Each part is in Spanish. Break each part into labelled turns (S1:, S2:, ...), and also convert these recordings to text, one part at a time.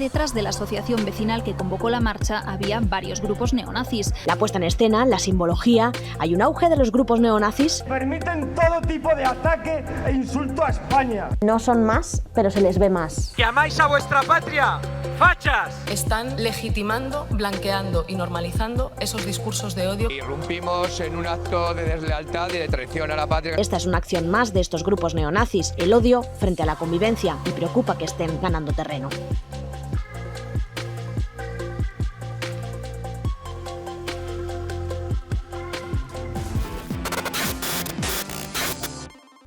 S1: detrás de la asociación vecinal que convocó la marcha había varios grupos neonazis.
S2: La puesta en escena, la simbología, hay un auge de los grupos neonazis.
S3: Permiten todo tipo de ataque e insulto a España.
S2: No son más, pero se les ve más.
S4: ¿Que amáis a vuestra patria? ¡Fachas!
S5: Están legitimando, blanqueando y normalizando esos discursos de odio.
S6: Irrumpimos en un acto de deslealtad y de traición a la patria.
S2: Esta es una acción más de estos grupos neonazis, el odio frente a la convivencia, y preocupa que estén ganando terreno.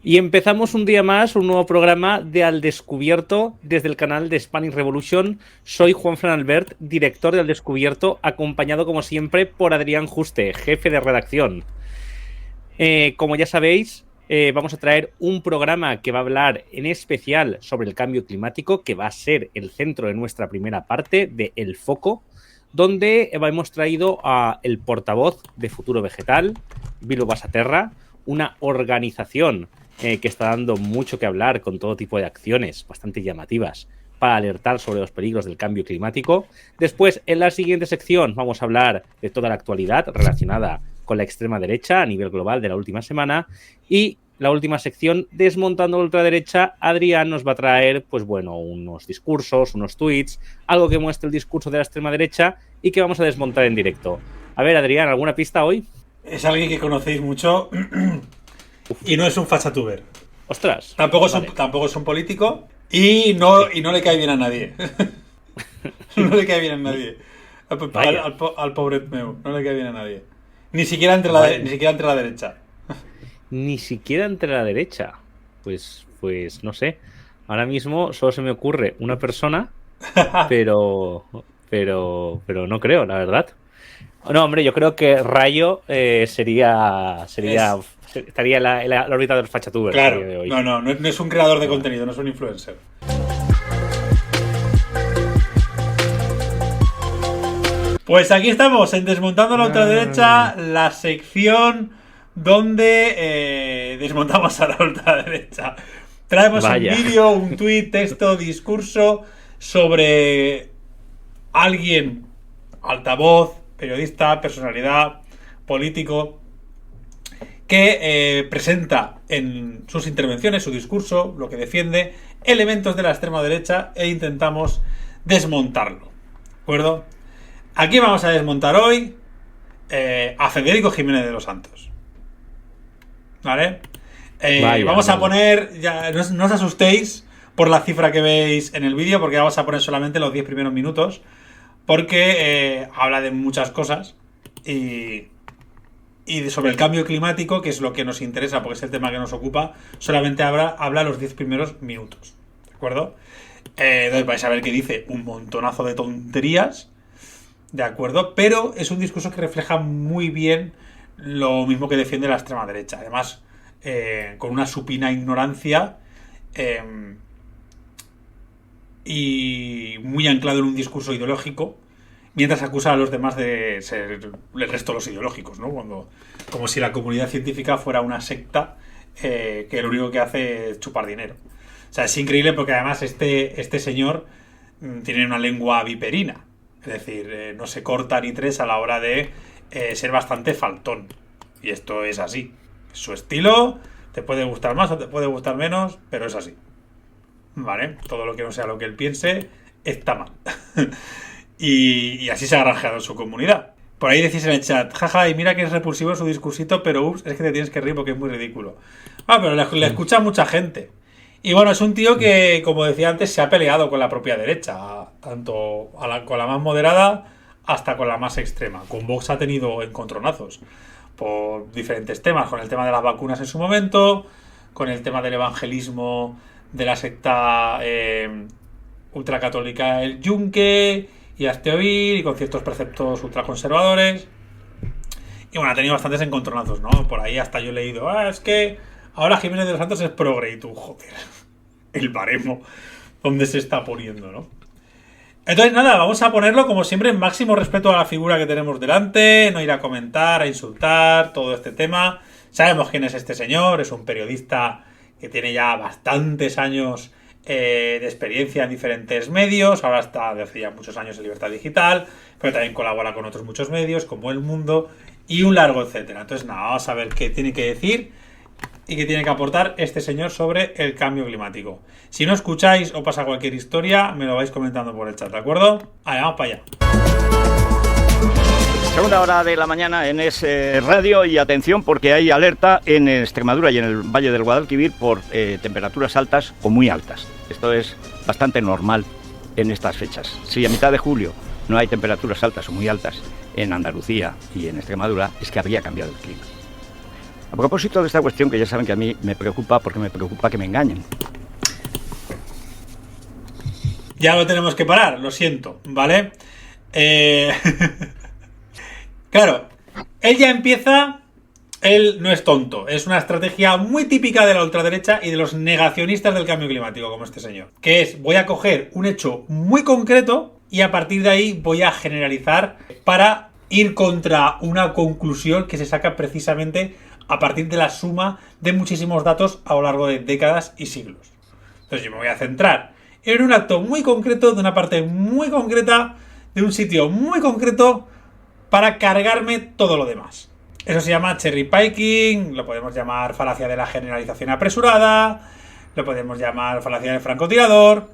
S7: Y empezamos un día más, un nuevo programa de Al Descubierto desde el canal de Spanish Revolution. Soy Juanfran Albert, director de Al Descubierto, acompañado como siempre por Adrián Juste, jefe de redacción. Como ya sabéis, vamos a traer un programa que va a hablar en especial sobre el cambio climático, que va a ser el centro de nuestra primera parte de El Foco, donde hemos traído a el portavoz de Futuro Vegetal, Bilbo Basaterra, una organización que está dando mucho que hablar con todo tipo de acciones bastante llamativas para alertar sobre los peligros del cambio climático. Después, en la siguiente sección, vamos a hablar de toda la actualidad relacionada con la extrema derecha a nivel global de la última semana. Y la última sección, desmontando la ultraderecha, Adrián nos va a traer, pues bueno, unos discursos, unos tweets, algo que muestre el discurso de la extrema derecha y que vamos a desmontar en directo. A ver, Adrián, ¿alguna pista hoy?
S8: Es alguien que conocéis mucho y no es un fachatuber.
S7: ¡Ostras!
S8: Tampoco es un político y no le cae bien a nadie. No le cae bien a nadie. Al pobre meu, no le cae bien a nadie. Ni siquiera entre la derecha.
S7: Ni siquiera entre la derecha. Pues no sé. Ahora mismo solo se me ocurre una persona, pero no creo, la verdad. No, hombre, yo creo que Rayo estaría en la órbita del fachatuber.
S8: Claro,
S7: de hoy.
S8: No es un creador de contenido, no es un influencer. Pues aquí estamos, en Desmontando la Ultraderecha, la sección donde desmontamos a la ultraderecha. Traemos un vídeo, un tuit, texto, discurso sobre alguien, altavoz, periodista, personalidad, político, que presenta en sus intervenciones, su discurso, lo que defiende, elementos de la extrema derecha e intentamos desmontarlo. ¿De acuerdo? Aquí vamos a desmontar hoy a Federico Jiménez de los Santos. ¿Vale? Vamos a poner, ya, no os asustéis por la cifra que veis en el vídeo, porque vamos a poner solamente los 10 primeros minutos, porque habla de muchas cosas y sobre el cambio climático, que es lo que nos interesa, porque es el tema que nos ocupa, solamente habla los 10 primeros minutos. ¿De acuerdo? Entonces vais a ver que dice un montonazo de tonterías, ¿de acuerdo? Pero es un discurso que refleja muy bien lo mismo que defiende la extrema derecha. Además, con una supina ignorancia y muy anclado en un discurso ideológico, mientras acusa a los demás de ser el resto de los ideológicos, ¿no? Como si la comunidad científica fuera una secta que lo único que hace es chupar dinero. O sea, es increíble porque además este señor tiene una lengua viperina. Es decir, no se corta ni tres a la hora de ser bastante faltón. Y esto es así. Su estilo te puede gustar más o te puede gustar menos, pero es así. ¿Vale? Todo lo que no sea lo que él piense está mal. y así se ha granjeado en su comunidad. Por ahí decís en el chat, jaja, y mira que es repulsivo su discursito, pero ups, es que te tienes que reír porque es muy ridículo. Pero le escucha mucha gente. Y bueno, es un tío que, como decía antes, se ha peleado con la propia derecha, tanto con la más moderada hasta con la más extrema. Con Vox ha tenido encontronazos por diferentes temas, con el tema de las vacunas en su momento, con el tema del evangelismo de la secta ultracatólica el Yunque y Asteovil, y con ciertos preceptos ultraconservadores. Y bueno, ha tenido bastantes encontronazos, ¿no? Por ahí hasta yo he leído, es que ahora Jiménez de los Santos es progre, y tú, joder, el baremo donde se está poniendo, ¿no? Entonces nada, vamos a ponerlo como siempre en máximo respeto a la figura que tenemos delante, no ir a comentar, a insultar, todo este tema. Sabemos quién es este señor, es un periodista que tiene ya bastantes años de experiencia en diferentes medios, ahora está desde hace ya muchos años en Libertad Digital, pero también colabora con otros muchos medios como El Mundo y un largo etcétera. Entonces nada, vamos a ver qué tiene que decir y qué tiene que aportar este señor sobre el cambio climático. Si no escucháis o pasa cualquier historia, me lo vais comentando por el chat, ¿de acuerdo? Vale, vamos para allá.
S9: Segunda hora de la mañana en Es Radio, y atención porque hay alerta en Extremadura y en el Valle del Guadalquivir por temperaturas altas o muy altas. Esto es bastante normal en estas fechas. Si a mitad de julio no hay temperaturas altas o muy altas en Andalucía y en Extremadura, es que habría cambiado el clima. A propósito de esta cuestión, que ya saben que a mí me preocupa porque me preocupa que me engañen.
S8: Ya lo tenemos que parar, lo siento, ¿vale? Claro, él ya empieza, él no es tonto, es una estrategia muy típica de la ultraderecha y de los negacionistas del cambio climático, como este señor, que es: voy a coger un hecho muy concreto y a partir de ahí voy a generalizar para ir contra una conclusión que se saca precisamente a partir de la suma de muchísimos datos a lo largo de décadas y siglos. Entonces yo me voy a centrar en un acto muy concreto, de una parte muy concreta, de un sitio muy concreto, para cargarme todo lo demás. Eso se llama cherry picking, lo podemos llamar falacia de la generalización apresurada, lo podemos llamar falacia del francotirador.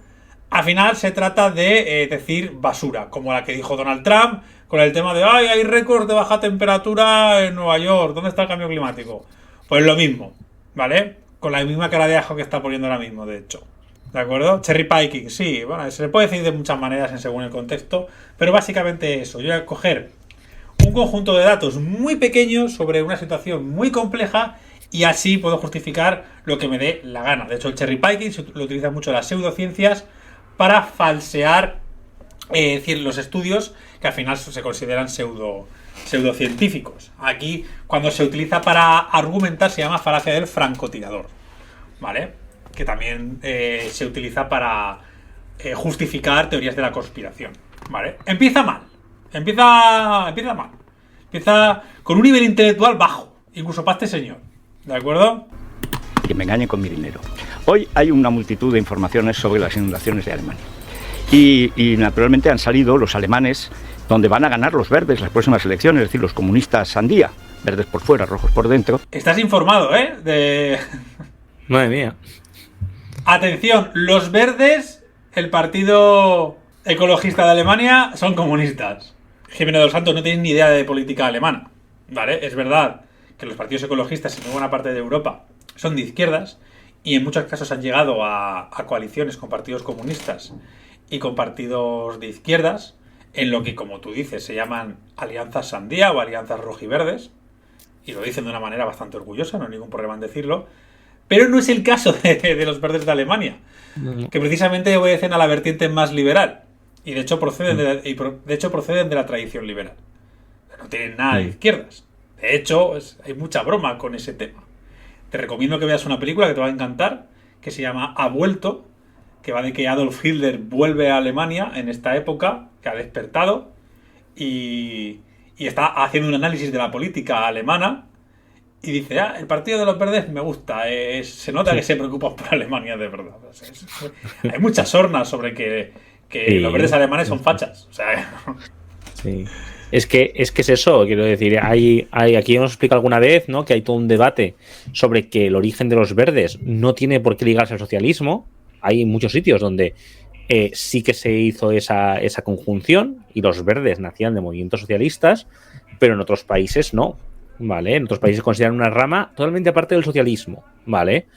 S8: Al final se trata de decir basura, como la que dijo Donald Trump con el tema de ¡ay, hay récords de baja temperatura en Nueva York! ¿Dónde está el cambio climático? Pues lo mismo, ¿vale? Con la misma cara de ajo que está poniendo ahora mismo, de hecho. ¿De acuerdo? Cherry picking, sí, bueno, se le puede decir de muchas maneras según el contexto, pero básicamente eso. Yo voy a coger un conjunto de datos muy pequeños sobre una situación muy compleja y así puedo justificar lo que me dé la gana. De hecho, el cherry picking lo utilizan mucho las pseudociencias para falsear los estudios que al final se consideran pseudocientíficos. Aquí, cuando se utiliza para argumentar, se llama falacia del francotirador, ¿vale? Que también se utiliza para justificar teorías de la conspiración, ¿vale? Empieza mal. Empieza mal. Empieza con un nivel intelectual bajo, incluso para este señor, ¿de acuerdo?
S9: Que me engañen con mi dinero. Hoy hay una multitud de informaciones sobre las inundaciones de Alemania. Y naturalmente han salido los alemanes donde van a ganar los verdes las próximas elecciones, es decir, los comunistas sandía, verdes por fuera, rojos por dentro.
S8: Estás informado, ¿eh?
S7: Madre mía.
S8: Atención, los verdes, el partido ecologista de Alemania, son comunistas. Jiménez de los Santos, no tenéis ni idea de política alemana, ¿vale? Es verdad que los partidos ecologistas en buena parte de Europa son de izquierdas y en muchos casos han llegado a coaliciones con partidos comunistas y con partidos de izquierdas, en lo que, como tú dices, se llaman alianzas sandía o alianzas rojiverdes, y lo dicen de una manera bastante orgullosa, no hay ningún problema en decirlo, pero no es el caso de los verdes de Alemania, que precisamente obedecen a la vertiente más liberal. Y de hecho proceden de la tradición liberal. No tienen nada de izquierdas. De hecho, hay mucha broma con ese tema. Te recomiendo que veas una película que te va a encantar, que se llama Ha vuelto, que va de que Adolf Hitler vuelve a Alemania en esta época, que ha despertado, y está haciendo un análisis de la política alemana, y dice, el partido de los verdes me gusta, se nota que se preocupan por Alemania de verdad. O sea, hay muchas sornas sobre que sí, los verdes alemanes son fachas. O sea,
S7: sí. Es que es eso, quiero decir, aquí hemos explicado alguna vez, ¿no?, que hay todo un debate sobre que el origen de los verdes no tiene por qué ligarse al socialismo. Hay muchos sitios donde sí que se hizo esa conjunción y los verdes nacían de movimientos socialistas, pero en otros países no, ¿vale? En otros países consideran una rama totalmente aparte del socialismo, ¿vale?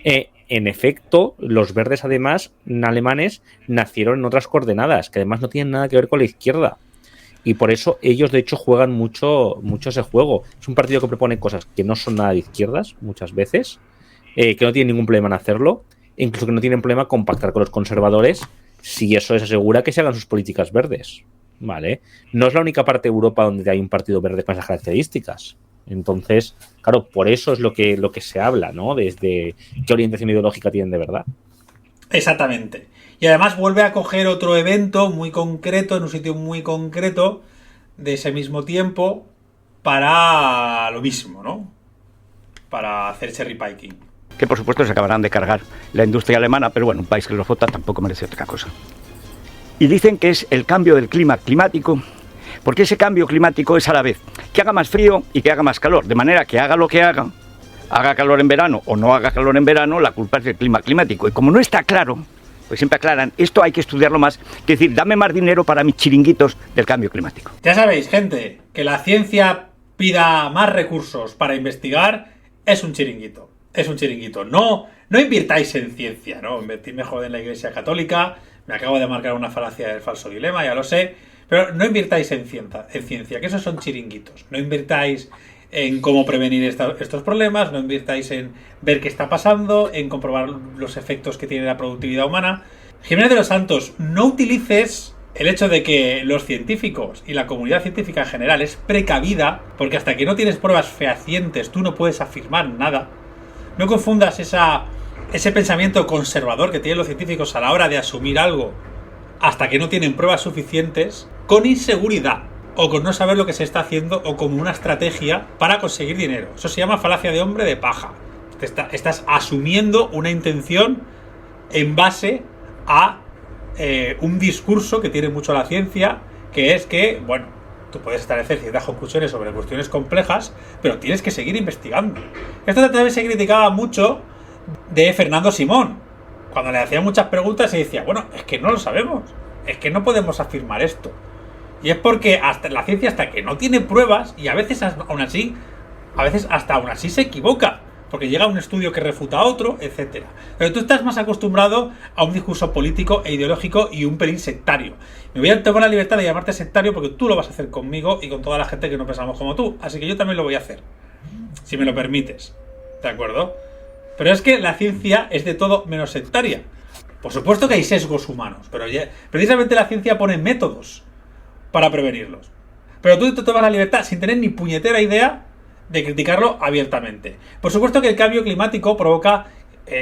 S7: En efecto, los verdes además alemanes nacieron en otras coordenadas, que además no tienen nada que ver con la izquierda. Y por eso ellos de hecho juegan mucho ese juego. Es un partido que propone cosas que no son nada de izquierdas muchas veces, que no tienen ningún problema en hacerlo, e incluso que no tienen problema con pactar con los conservadores si eso les asegura que se hagan sus políticas verdes, ¿vale? No es la única parte de Europa donde hay un partido verde con esas características. Entonces, claro, por eso es lo que se habla, ¿no? Desde qué orientación ideológica tienen de verdad.
S8: Exactamente. Y además vuelve a coger otro evento muy concreto, en un sitio muy concreto, de ese mismo tiempo, para lo mismo, ¿no? Para hacer cherry picking.
S9: que por supuesto se acabarán de cargar la industria alemana, pero bueno, un país que los vota tampoco merece otra cosa. Y dicen que es el cambio del clima climático, porque ese cambio climático es a la vez que haga más frío y que haga más calor, de manera que haga lo que haga calor en verano o no haga calor en verano, la culpa es del clima climático. Y como no está claro, pues siempre aclaran, esto hay que estudiarlo más, que decir, dame más dinero para mis chiringuitos del cambio climático.
S8: Ya sabéis, gente, que la ciencia pida más recursos para investigar es un chiringuito. Es un chiringuito. No invirtáis en ciencia, ¿no? Invertid mejor en la Iglesia Católica. Me acabo de marcar una falacia del falso dilema, ya lo sé. Pero no invirtáis en ciencia, que esos son chiringuitos. No invirtáis en cómo prevenir estos problemas, no invirtáis en ver qué está pasando, en comprobar los efectos que tiene la productividad humana. Jiménez de los Santos, no utilices el hecho de que los científicos y la comunidad científica en general es precavida, porque hasta que no tienes pruebas fehacientes tú no puedes afirmar nada. No confundas ese pensamiento conservador que tienen los científicos a la hora de asumir algo hasta que no tienen pruebas suficientes con inseguridad o con no saber lo que se está haciendo o como una estrategia para conseguir dinero. Eso se llama falacia de hombre de paja. Estás asumiendo una intención en base a un discurso que tiene mucho la ciencia, que es que, bueno, tú puedes establecer ciertas conclusiones sobre cuestiones complejas, pero tienes que seguir investigando. Esto también se criticaba mucho de Fernando Simón. Cuando le hacían muchas preguntas se decía, bueno, es que no lo sabemos, es que no podemos afirmar esto. Y es porque hasta la ciencia, hasta que no tiene pruebas, y a veces aún así se equivoca, porque llega un estudio que refuta a otro, etcétera. Pero tú estás más acostumbrado a un discurso político e ideológico y un pelín sectario. Me voy a tomar la libertad de llamarte sectario porque tú lo vas a hacer conmigo y con toda la gente que no pensamos como tú. Así que yo también lo voy a hacer, si me lo permites. ¿De acuerdo? Pero es que la ciencia es de todo menos sectaria. Por supuesto que hay sesgos humanos, pero precisamente la ciencia pone métodos para prevenirlos. Pero tú te tomas la libertad sin tener ni puñetera idea de criticarlo abiertamente. Por supuesto que el cambio climático provoca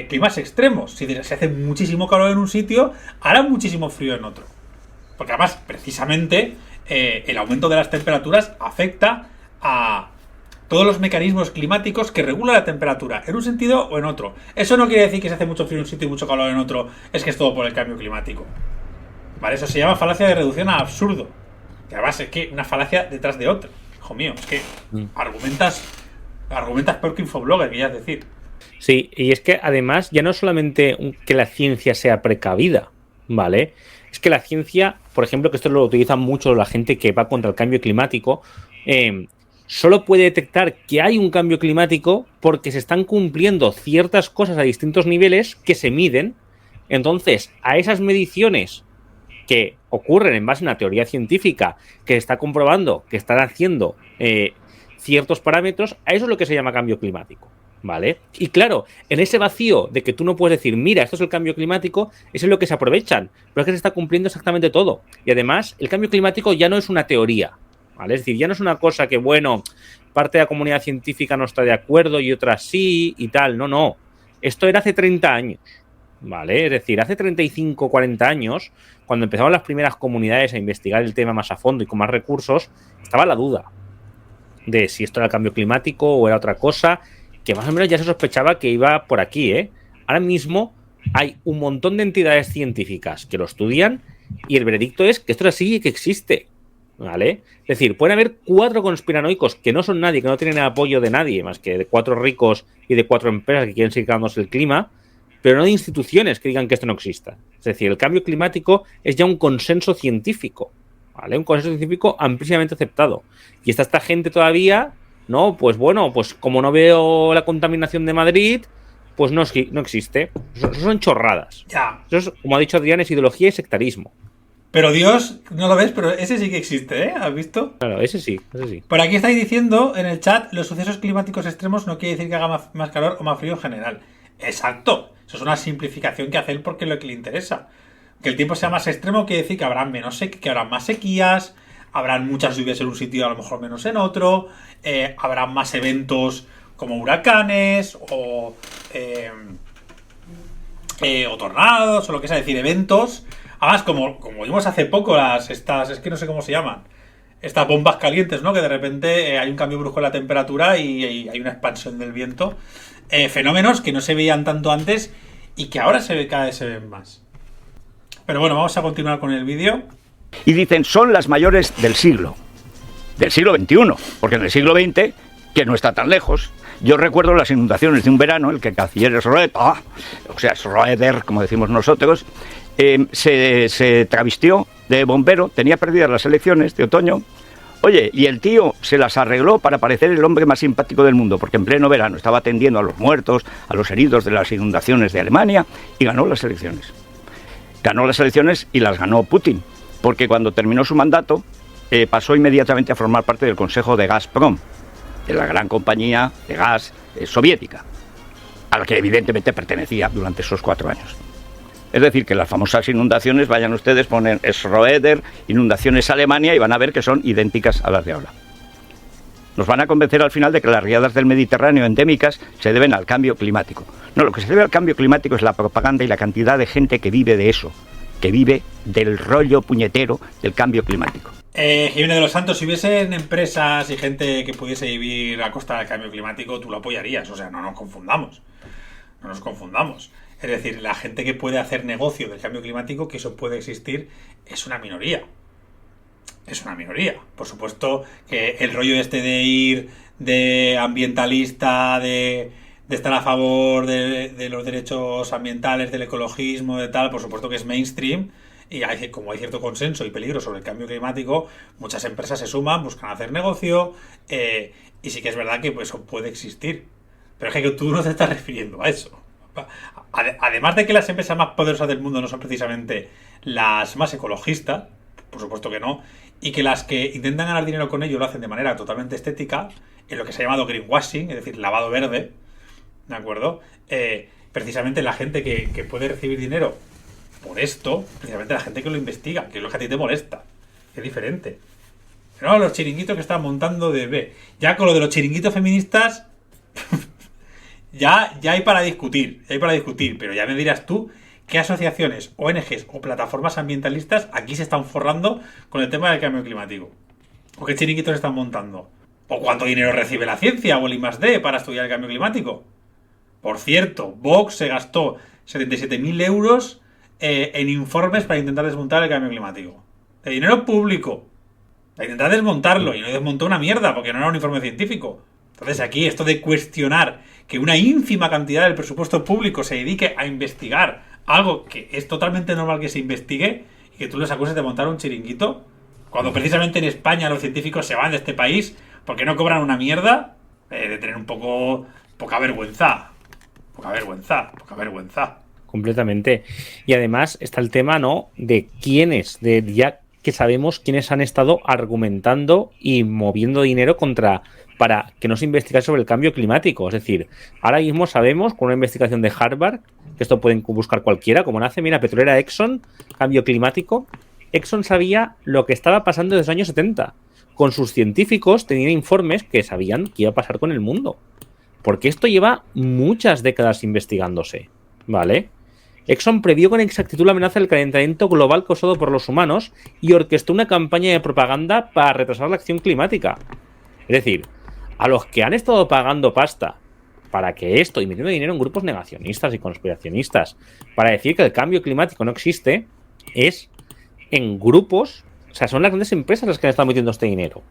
S8: climas extremos. Si se hace muchísimo calor en un sitio, hará muchísimo frío en otro. Porque además, precisamente, el aumento de las temperaturas afecta a todos los mecanismos climáticos que regulan la temperatura, en un sentido o en otro. Eso no quiere decir que se hace mucho frío en un sitio y mucho calor en otro, es que es todo por el cambio climático. ¿Vale? Eso se llama falacia de reducción a absurdo. Que además es que una falacia detrás de otra. Hijo mío, es que argumentas peor que Infoblogger, querías decir.
S7: Sí, y es que además ya no solamente que la ciencia sea precavida, ¿vale? Es que la ciencia, por ejemplo, que esto lo utiliza mucho la gente que va contra el cambio climático, solo puede detectar que hay un cambio climático porque se están cumpliendo ciertas cosas a distintos niveles que se miden. Entonces, a esas mediciones que ocurren en base a una teoría científica que está comprobando que están haciendo ciertos parámetros, a eso es lo que se llama cambio climático, ¿vale? Y claro, en ese vacío de que tú no puedes decir, mira, esto es el cambio climático, eso es lo que se aprovechan, pero es que se está cumpliendo exactamente todo. Y además, el cambio climático ya no es una teoría, ¿vale? Es decir, ya no es una cosa que, bueno, parte de la comunidad científica no está de acuerdo y otra sí y tal. No. Esto era hace 30 años, ¿vale? Es decir, hace 35, 40 años, cuando empezaban las primeras comunidades a investigar el tema más a fondo y con más recursos, estaba la duda de si esto era el cambio climático o era otra cosa, que más o menos ya se sospechaba que iba por aquí, ¿eh? Ahora mismo hay un montón de entidades científicas que lo estudian y el veredicto es que esto es así y que existe, ¿vale? Es decir, pueden haber 4 conspiranoicos que no son nadie, que no tienen apoyo de nadie, más que de 4 ricos y de 4 empresas que quieren seguir cambiándose el clima, pero no de instituciones que digan que esto no exista. Es decir, el cambio climático es ya un consenso científico, ¿vale? Un consenso científico amplísimamente aceptado. Y está esta gente todavía, ¿no? Pues bueno, pues como no veo la contaminación de Madrid, pues no existe. Eso son chorradas.
S8: Ya.
S7: Eso es, como ha dicho Adrián, es ideología y sectarismo.
S8: Pero Dios, no lo ves, pero ese sí que existe, ¿eh? ¿Has visto?
S7: Claro, ese sí.
S8: Por aquí estáis diciendo en el chat, los sucesos climáticos extremos no quiere decir que haga más calor o más frío en general. Exacto. Eso es una simplificación que hace él porque es lo que le interesa. Que el tiempo sea más extremo quiere decir que habrá que habrá más sequías, habrán muchas lluvias en un sitio, a lo mejor menos en otro, habrá más eventos como huracanes o tornados o lo que sea, es decir, eventos. Además, como vimos hace poco, es que no sé cómo se llaman, estas bombas calientes, ¿no? Que de repente hay un cambio brusco en la temperatura y hay una expansión del viento. fenómenos que no se veían tanto antes y que ahora cada vez se ven más. Pero bueno, vamos a continuar con el vídeo.
S9: Y dicen, son las mayores del siglo XXI, porque en el siglo XX, que no está tan lejos, yo recuerdo las inundaciones de un verano, el que el canciller Schröder, como decimos nosotros, se travestió de bombero, tenía perdidas las elecciones de otoño. Oye, y el tío se las arregló para parecer el hombre más simpático del mundo, porque en pleno verano estaba atendiendo a los muertos, a los heridos de las inundaciones de Alemania, y ganó las elecciones. Ganó las elecciones y las ganó Putin, porque cuando terminó su mandato, pasó inmediatamente a formar parte del Consejo de Gazprom, de la gran compañía de gas soviética, a la que evidentemente pertenecía durante esos 4 años. Es decir, que las famosas inundaciones, vayan ustedes, ponen Schröder, inundaciones Alemania, y van a ver que son idénticas a las de ahora. Nos van a convencer al final de que las riadas del Mediterráneo endémicas se deben al cambio climático. No, lo que se debe al cambio climático es la propaganda y la cantidad de gente que vive de eso, que vive del rollo puñetero del cambio climático.
S8: Jiménez de los Santos, si hubiesen empresas y gente que pudiese vivir a costa del cambio climático, tú lo apoyarías. O sea, no nos confundamos. No nos confundamos. Es decir, la gente que puede hacer negocio del cambio climático, que eso puede existir, es una minoría. Es una minoría. Por supuesto que el rollo este de ir de ambientalista, de estar a favor de los derechos ambientales, del ecologismo, de tal, por supuesto que es mainstream. Y como hay cierto consenso y peligro sobre el cambio climático, muchas empresas se suman, buscan hacer negocio, y sí que es verdad que pues, eso puede existir. Pero es que tú no te estás refiriendo a eso. Además de que las empresas más poderosas del mundo no son precisamente las más ecologistas, por supuesto que no, y que las que intentan ganar dinero con ello lo hacen de manera totalmente estética, en lo que se ha llamado greenwashing, es decir, lavado verde, ¿de acuerdo? Precisamente la gente que puede recibir dinero por esto, precisamente la gente que lo investiga, que es lo que a ti te molesta, que es diferente. Pero los chiringuitos que están montando de B. Ya con lo de los chiringuitos feministas, ya hay para discutir, pero ya me dirás tú qué asociaciones, ONGs o plataformas ambientalistas aquí se están forrando con el tema del cambio climático. ¿O qué chiringuitos están montando? ¿O cuánto dinero recibe la ciencia o el I+D para estudiar el cambio climático? Por cierto, Vox se gastó 77.000 euros en informes para intentar desmontar el cambio climático. De dinero público. Para intentar desmontarlo, y no desmontó una mierda porque no era un informe científico. Entonces aquí esto de cuestionar que una ínfima cantidad del presupuesto público se dedique a investigar algo que es totalmente normal que se investigue, y que tú les acuses de montar un chiringuito, cuando precisamente en España los científicos se van de este país porque no cobran una mierda, de tener un poca vergüenza. Poca vergüenza.
S7: Completamente. Y además está el tema, ¿no?, de quiénes, ya que sabemos quiénes han estado argumentando y moviendo dinero para que no se investigase sobre el cambio climático. Es decir, ahora mismo sabemos, con una investigación de Harvard, que esto pueden buscar cualquiera, como nace, mira, petrolera Exxon, cambio climático. Exxon sabía lo que estaba pasando desde los años 70. Con sus científicos tenían informes que sabían qué iba a pasar con el mundo. Porque esto lleva muchas décadas investigándose, ¿vale? Exxon previó con exactitud la amenaza del calentamiento global causado por los humanos y orquestó una campaña de propaganda para retrasar la acción climática. Es decir, a los que han estado pagando pasta para que esto, y metiendo dinero en grupos negacionistas y conspiracionistas, para decir que el cambio climático no existe, es en grupos, o sea, son las grandes empresas las que han estado metiendo este dinero.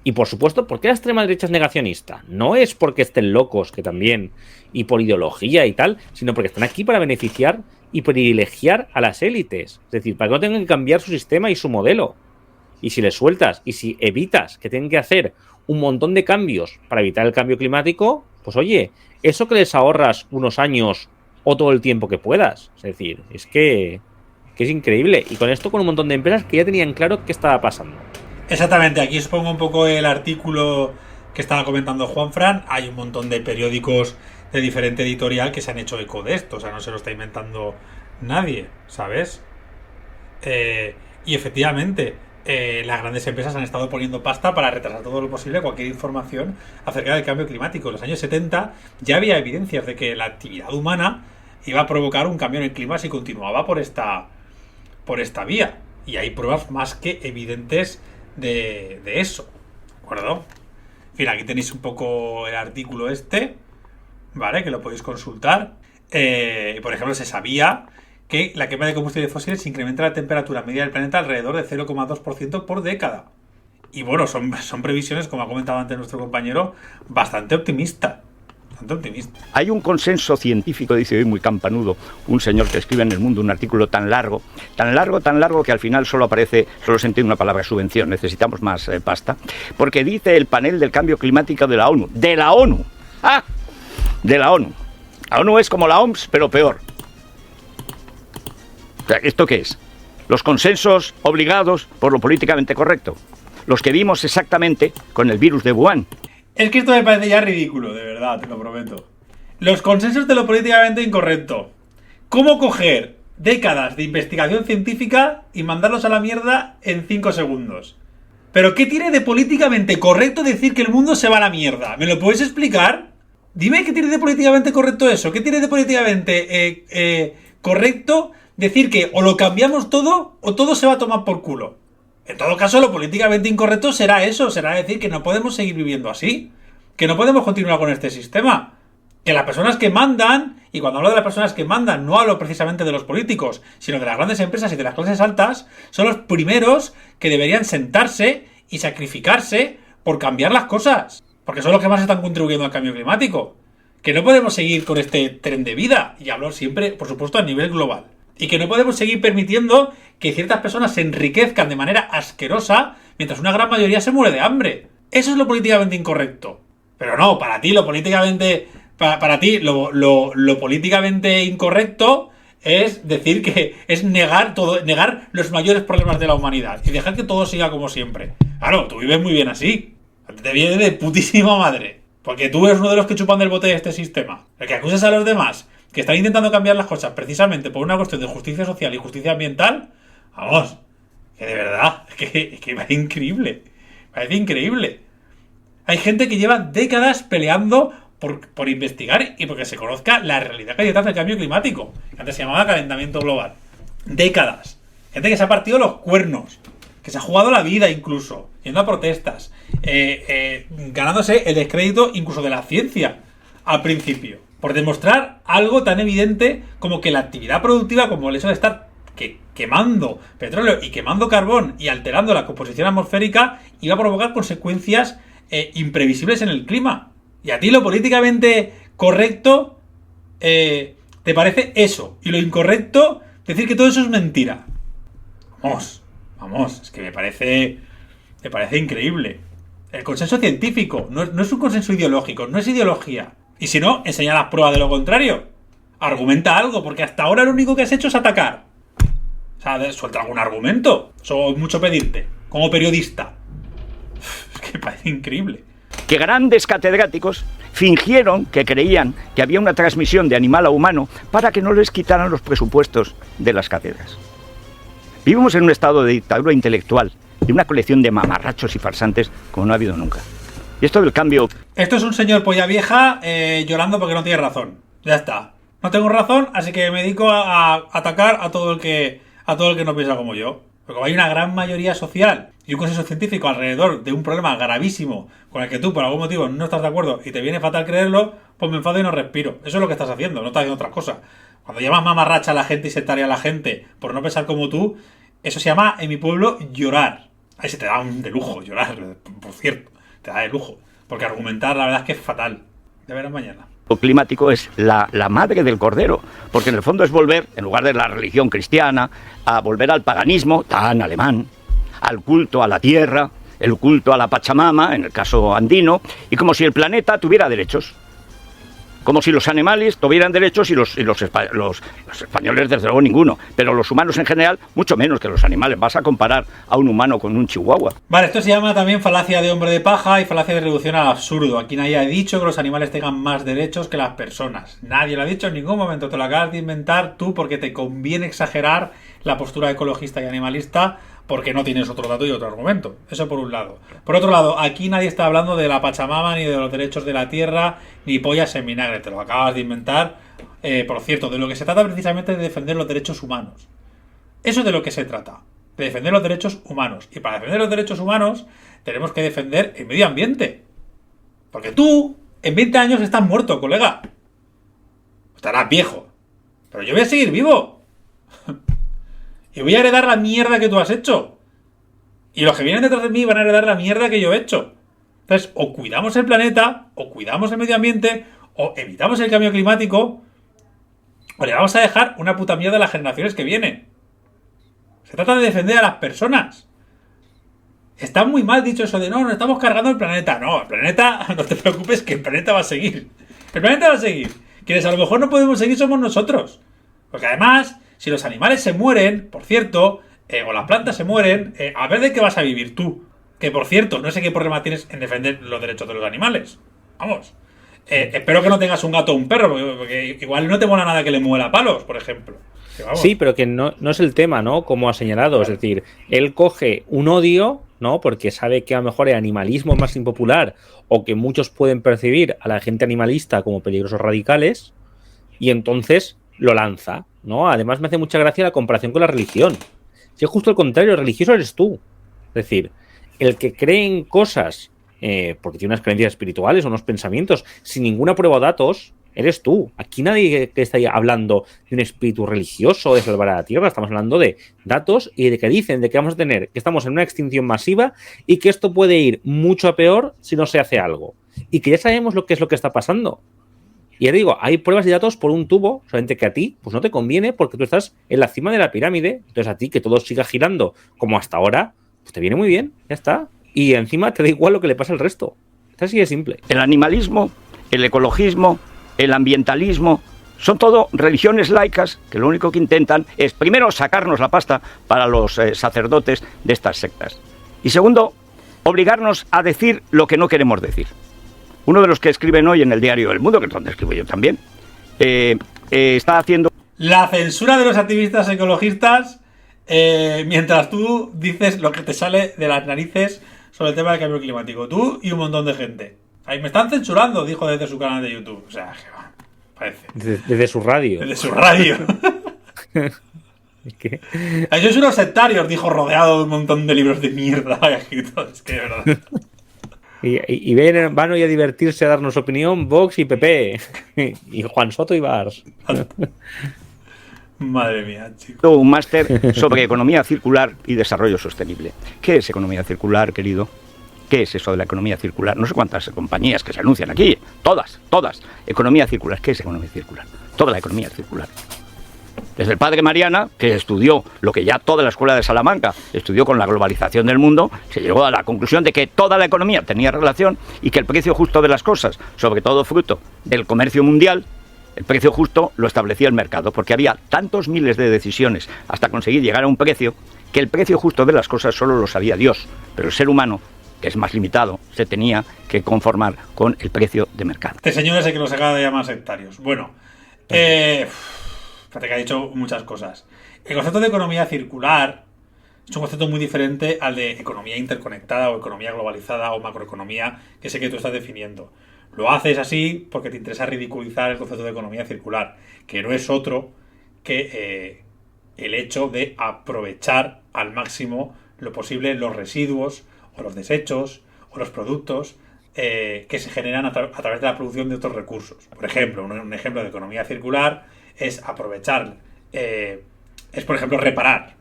S7: Y por supuesto, ¿por qué la extrema derecha es negacionista? No es porque estén locos, que también, y por ideología y tal, sino porque están aquí para beneficiar y privilegiar a las élites. Es decir, para que no tengan que cambiar su sistema y su modelo. Y si les sueltas y si evitas que tengan que hacer un montón de cambios para evitar el cambio climático, pues oye, eso que les ahorras unos años o todo el tiempo que puedas. Es decir, es que es increíble. Y con esto, con un montón de empresas que ya tenían claro qué estaba pasando.
S8: Exactamente, aquí os pongo un poco el artículo que estaba comentando Juanfran. Hay un montón de periódicos de diferente editorial que se han hecho eco de esto, o sea, no se lo está inventando nadie, ¿sabes? Y efectivamente, las grandes empresas han estado poniendo pasta para retrasar todo lo posible cualquier información acerca del cambio climático. En los años 70 ya había evidencias de que la actividad humana iba a provocar un cambio en el clima si continuaba por esta vía. Y hay pruebas más que evidentes de eso, ¿de acuerdo? En fin, aquí tenéis un poco el artículo este, ¿vale? Que lo podéis consultar. Por ejemplo, se sabía que la quema de combustibles fósiles incrementa la temperatura media del planeta alrededor de 0,2% por década. Y bueno, son previsiones, como ha comentado antes nuestro compañero, bastante optimistas.
S9: Hay un consenso científico, dice hoy muy campanudo, un señor que escribe en El Mundo un artículo tan largo que al final solo se entiende una palabra: subvención. Necesitamos más pasta. Porque dice el panel del cambio climático de la ONU. ¡De la ONU! ¡Ah! De la ONU. La ONU es como la OMS, pero peor. O sea, ¿esto qué es? Los consensos obligados por lo políticamente correcto. Los que vimos exactamente con el virus de Wuhan.
S8: Es que esto me parece ya ridículo, de verdad, te lo prometo. Los consensos de lo políticamente incorrecto. ¿Cómo coger décadas de investigación científica y mandarlos a la mierda en 5 segundos? ¿Pero qué tiene de políticamente correcto decir que el mundo se va a la mierda? ¿Me lo puedes explicar? Dime qué tiene de políticamente correcto eso. ¿Qué tiene de políticamente correcto decir que o lo cambiamos todo o todo se va a tomar por culo? En todo caso, lo políticamente incorrecto será eso, será decir que no podemos seguir viviendo así, que no podemos continuar con este sistema, que las personas que mandan, y cuando hablo de las personas que mandan no hablo precisamente de los políticos, sino de las grandes empresas y de las clases altas, son los primeros que deberían sentarse y sacrificarse por cambiar las cosas, porque son los que más están contribuyendo al cambio climático, que no podemos seguir con este tren de vida, y hablo siempre, por supuesto, a nivel global. Y que no podemos seguir permitiendo que ciertas personas se enriquezcan de manera asquerosa mientras una gran mayoría se muere de hambre. Eso es lo políticamente incorrecto. Pero no, para ti lo políticamente... Para ti lo políticamente incorrecto es decir que es negar los mayores problemas de la humanidad y dejar que todo siga como siempre. Claro, tú vives muy bien así. Te viene de putísima madre. Porque tú eres uno de los que chupan del bote de este sistema. El que acusas a los demás que están intentando cambiar las cosas precisamente por una cuestión de justicia social y justicia ambiental, vamos, que de verdad, que parece increíble. Parece increíble. Hay gente que lleva décadas peleando por investigar y porque se conozca la realidad que hay detrás del cambio climático. Antes se llamaba calentamiento global. Décadas. Gente que se ha partido los cuernos, que se ha jugado la vida incluso, yendo a protestas, ganándose el descrédito incluso de la ciencia al principio, por demostrar algo tan evidente como que la actividad productiva, como el hecho de estar quemando petróleo y quemando carbón y alterando la composición atmosférica, iba a provocar consecuencias imprevisibles en el clima. Y a ti lo políticamente correcto te parece eso. Y lo incorrecto, decir que todo eso es mentira. Vamos, es que me parece increíble. El consenso científico no es un consenso ideológico, no es ideología. Y si no, enseña las pruebas de lo contrario. Argumenta algo, porque hasta ahora lo único que has hecho es atacar. O sea, suelta algún argumento. Eso es mucho pedirte, como periodista. Es que me parece increíble.
S9: Que grandes catedráticos fingieron que creían que había una transmisión de animal a humano para que no les quitaran los presupuestos de las cátedras. Vivimos en un estado de dictadura intelectual, de una colección de mamarrachos y farsantes como no ha habido nunca. Y esto del cambio...
S8: Esto es un señor polla vieja llorando porque no tiene razón. Ya está. No tengo razón, así que me dedico a atacar a todo el que no piensa como yo. Porque como hay una gran mayoría social y un consenso científico alrededor de un problema gravísimo con el que tú por algún motivo no estás de acuerdo y te viene fatal creerlo, pues me enfado y no respiro. Eso es lo que estás haciendo, no estás haciendo otra cosa. Cuando llamas mamarracha a la gente y sectaria a la gente por no pensar como tú, eso se llama, en mi pueblo, llorar. Ahí se te da de lujo llorar, por cierto. Te da de lujo. Porque argumentar, la verdad es que es fatal. Ya verás mañana.
S9: Climático es la madre del cordero, porque en el fondo es volver, en lugar de la religión cristiana, a volver al paganismo tan alemán, al culto a la tierra, el culto a la Pachamama, en el caso andino, y como si el planeta tuviera derechos. Como si los animales tuvieran derechos y los españoles desde luego ninguno, pero los humanos en general mucho menos que los animales. Vas a comparar a un humano con un chihuahua.
S8: Vale, esto se llama también falacia de hombre de paja y falacia de reducción al absurdo. Aquí nadie ha dicho que los animales tengan más derechos que las personas. Nadie lo ha dicho en ningún momento. Te lo acabas de inventar tú porque te conviene exagerar la postura ecologista y animalista porque no tienes otro dato y otro argumento. Eso por un lado. Por otro lado, aquí nadie está hablando de la Pachamama, ni de los derechos de la tierra, ni pollas en vinagre. Te lo acabas de inventar. Por cierto, de lo que se trata precisamente es de defender los derechos humanos. Eso es de lo que se trata. De defender los derechos humanos. Y para defender los derechos humanos tenemos que defender el medio ambiente. Porque tú, en 20 años, estás muerto, colega. Estarás viejo. Pero yo voy a seguir vivo. Y voy a heredar la mierda que tú has hecho. Y los que vienen detrás de mí van a heredar la mierda que yo he hecho. Entonces, o cuidamos el planeta, o cuidamos el medio ambiente, o evitamos el cambio climático, o le vamos a dejar una puta mierda a las generaciones que vienen. Se trata de defender a las personas. Está muy mal dicho eso de no, nos estamos cargando el planeta. No, el planeta, no te preocupes, que el planeta va a seguir. El planeta va a seguir. Quienes a lo mejor no podemos seguir somos nosotros. Porque además, si los animales se mueren, por cierto, o las plantas se mueren, a ver de qué vas a vivir tú. Que por cierto, no sé qué problema tienes en defender los derechos de los animales. Vamos. Espero que no tengas un gato o un perro, porque igual no te mola nada que le muela palos, por ejemplo.
S7: Sí, pero que no es el tema, ¿no? Como ha señalado. Claro. Es decir, él coge un odio, ¿no? Porque sabe que a lo mejor el animalismo es más impopular o que muchos pueden percibir a la gente animalista como peligrosos radicales y entonces lo lanza, ¿no? Además me hace mucha gracia la comparación con la religión. Si es justo al contrario, el religioso eres tú. Es decir, el que cree en cosas porque tiene unas creencias espirituales o unos pensamientos sin ninguna prueba o datos, eres tú. Aquí nadie que está hablando de un espíritu religioso, de salvar a la Tierra. Estamos hablando de datos y de que dicen de que vamos a tener, que estamos en una extinción masiva y que esto puede ir mucho a peor si no se hace algo. Y que ya sabemos lo que es lo que está pasando. Y ya digo, hay pruebas y datos por un tubo, solamente que a ti pues no te conviene porque tú estás en la cima de la pirámide. Entonces a ti que todo siga girando como hasta ahora, pues te viene muy bien, ya está. Y encima te da igual lo que le pasa al resto. Es así de simple.
S9: El animalismo, el ecologismo, el ambientalismo, son todo religiones laicas que lo único que intentan es, primero, sacarnos la pasta para los sacerdotes de estas sectas. Y segundo, obligarnos a decir lo que no queremos decir. Uno de los que escriben hoy en el diario El Mundo, que es donde escribo yo también, está haciendo...
S8: La censura de los activistas ecologistas mientras tú dices lo que te sale de las narices sobre el tema del cambio climático. Tú y un montón de gente. Ahí me están censurando, dijo desde su canal de YouTube. O sea, parece.
S7: Desde su radio.
S8: Desde su radio.
S7: ¿Qué?
S8: Ahí sois unos sectarios, dijo, rodeado de un montón de libros de mierda. Es que de verdad.
S7: Y van hoy a divertirse a darnos opinión Vox y PP. Y Juan Soto y Bars.
S8: Madre mía, chico.
S9: Un máster sobre economía circular y desarrollo sostenible. ¿Qué es economía circular, querido? ¿Qué es eso de la economía circular? No sé cuántas compañías que se anuncian aquí. Todas. Economía circular. ¿Qué es economía circular? Toda la economía es circular. Desde el padre Mariana, que estudió lo que ya toda la escuela de Salamanca estudió con la globalización del mundo, se llegó a la conclusión de que toda la economía tenía relación y que el precio justo de las cosas, sobre todo fruto del comercio mundial, el precio justo lo establecía el mercado, porque había tantos miles de decisiones hasta conseguir llegar a un precio, que el precio justo de las cosas solo lo sabía Dios, pero el ser humano, que es más limitado, se tenía que conformar con el precio de mercado.
S8: Este señor es el que los acaba de llamar sectarios. Bueno, fíjate que ha dicho muchas cosas. El concepto de economía circular es un concepto muy diferente al de economía interconectada o economía globalizada o macroeconomía que sé que tú estás definiendo. Lo haces así porque te interesa ridiculizar el concepto de economía circular, que no es otro que el hecho de aprovechar al máximo lo posible los residuos o los desechos o los productos que se generan a través de la producción de otros recursos. Por ejemplo, un ejemplo de economía circular es aprovechar, es por ejemplo reparar,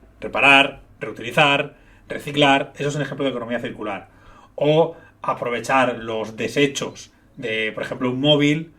S8: reutilizar, reciclar. Eso es un ejemplo de economía circular. O aprovechar los desechos de, por ejemplo, un móvil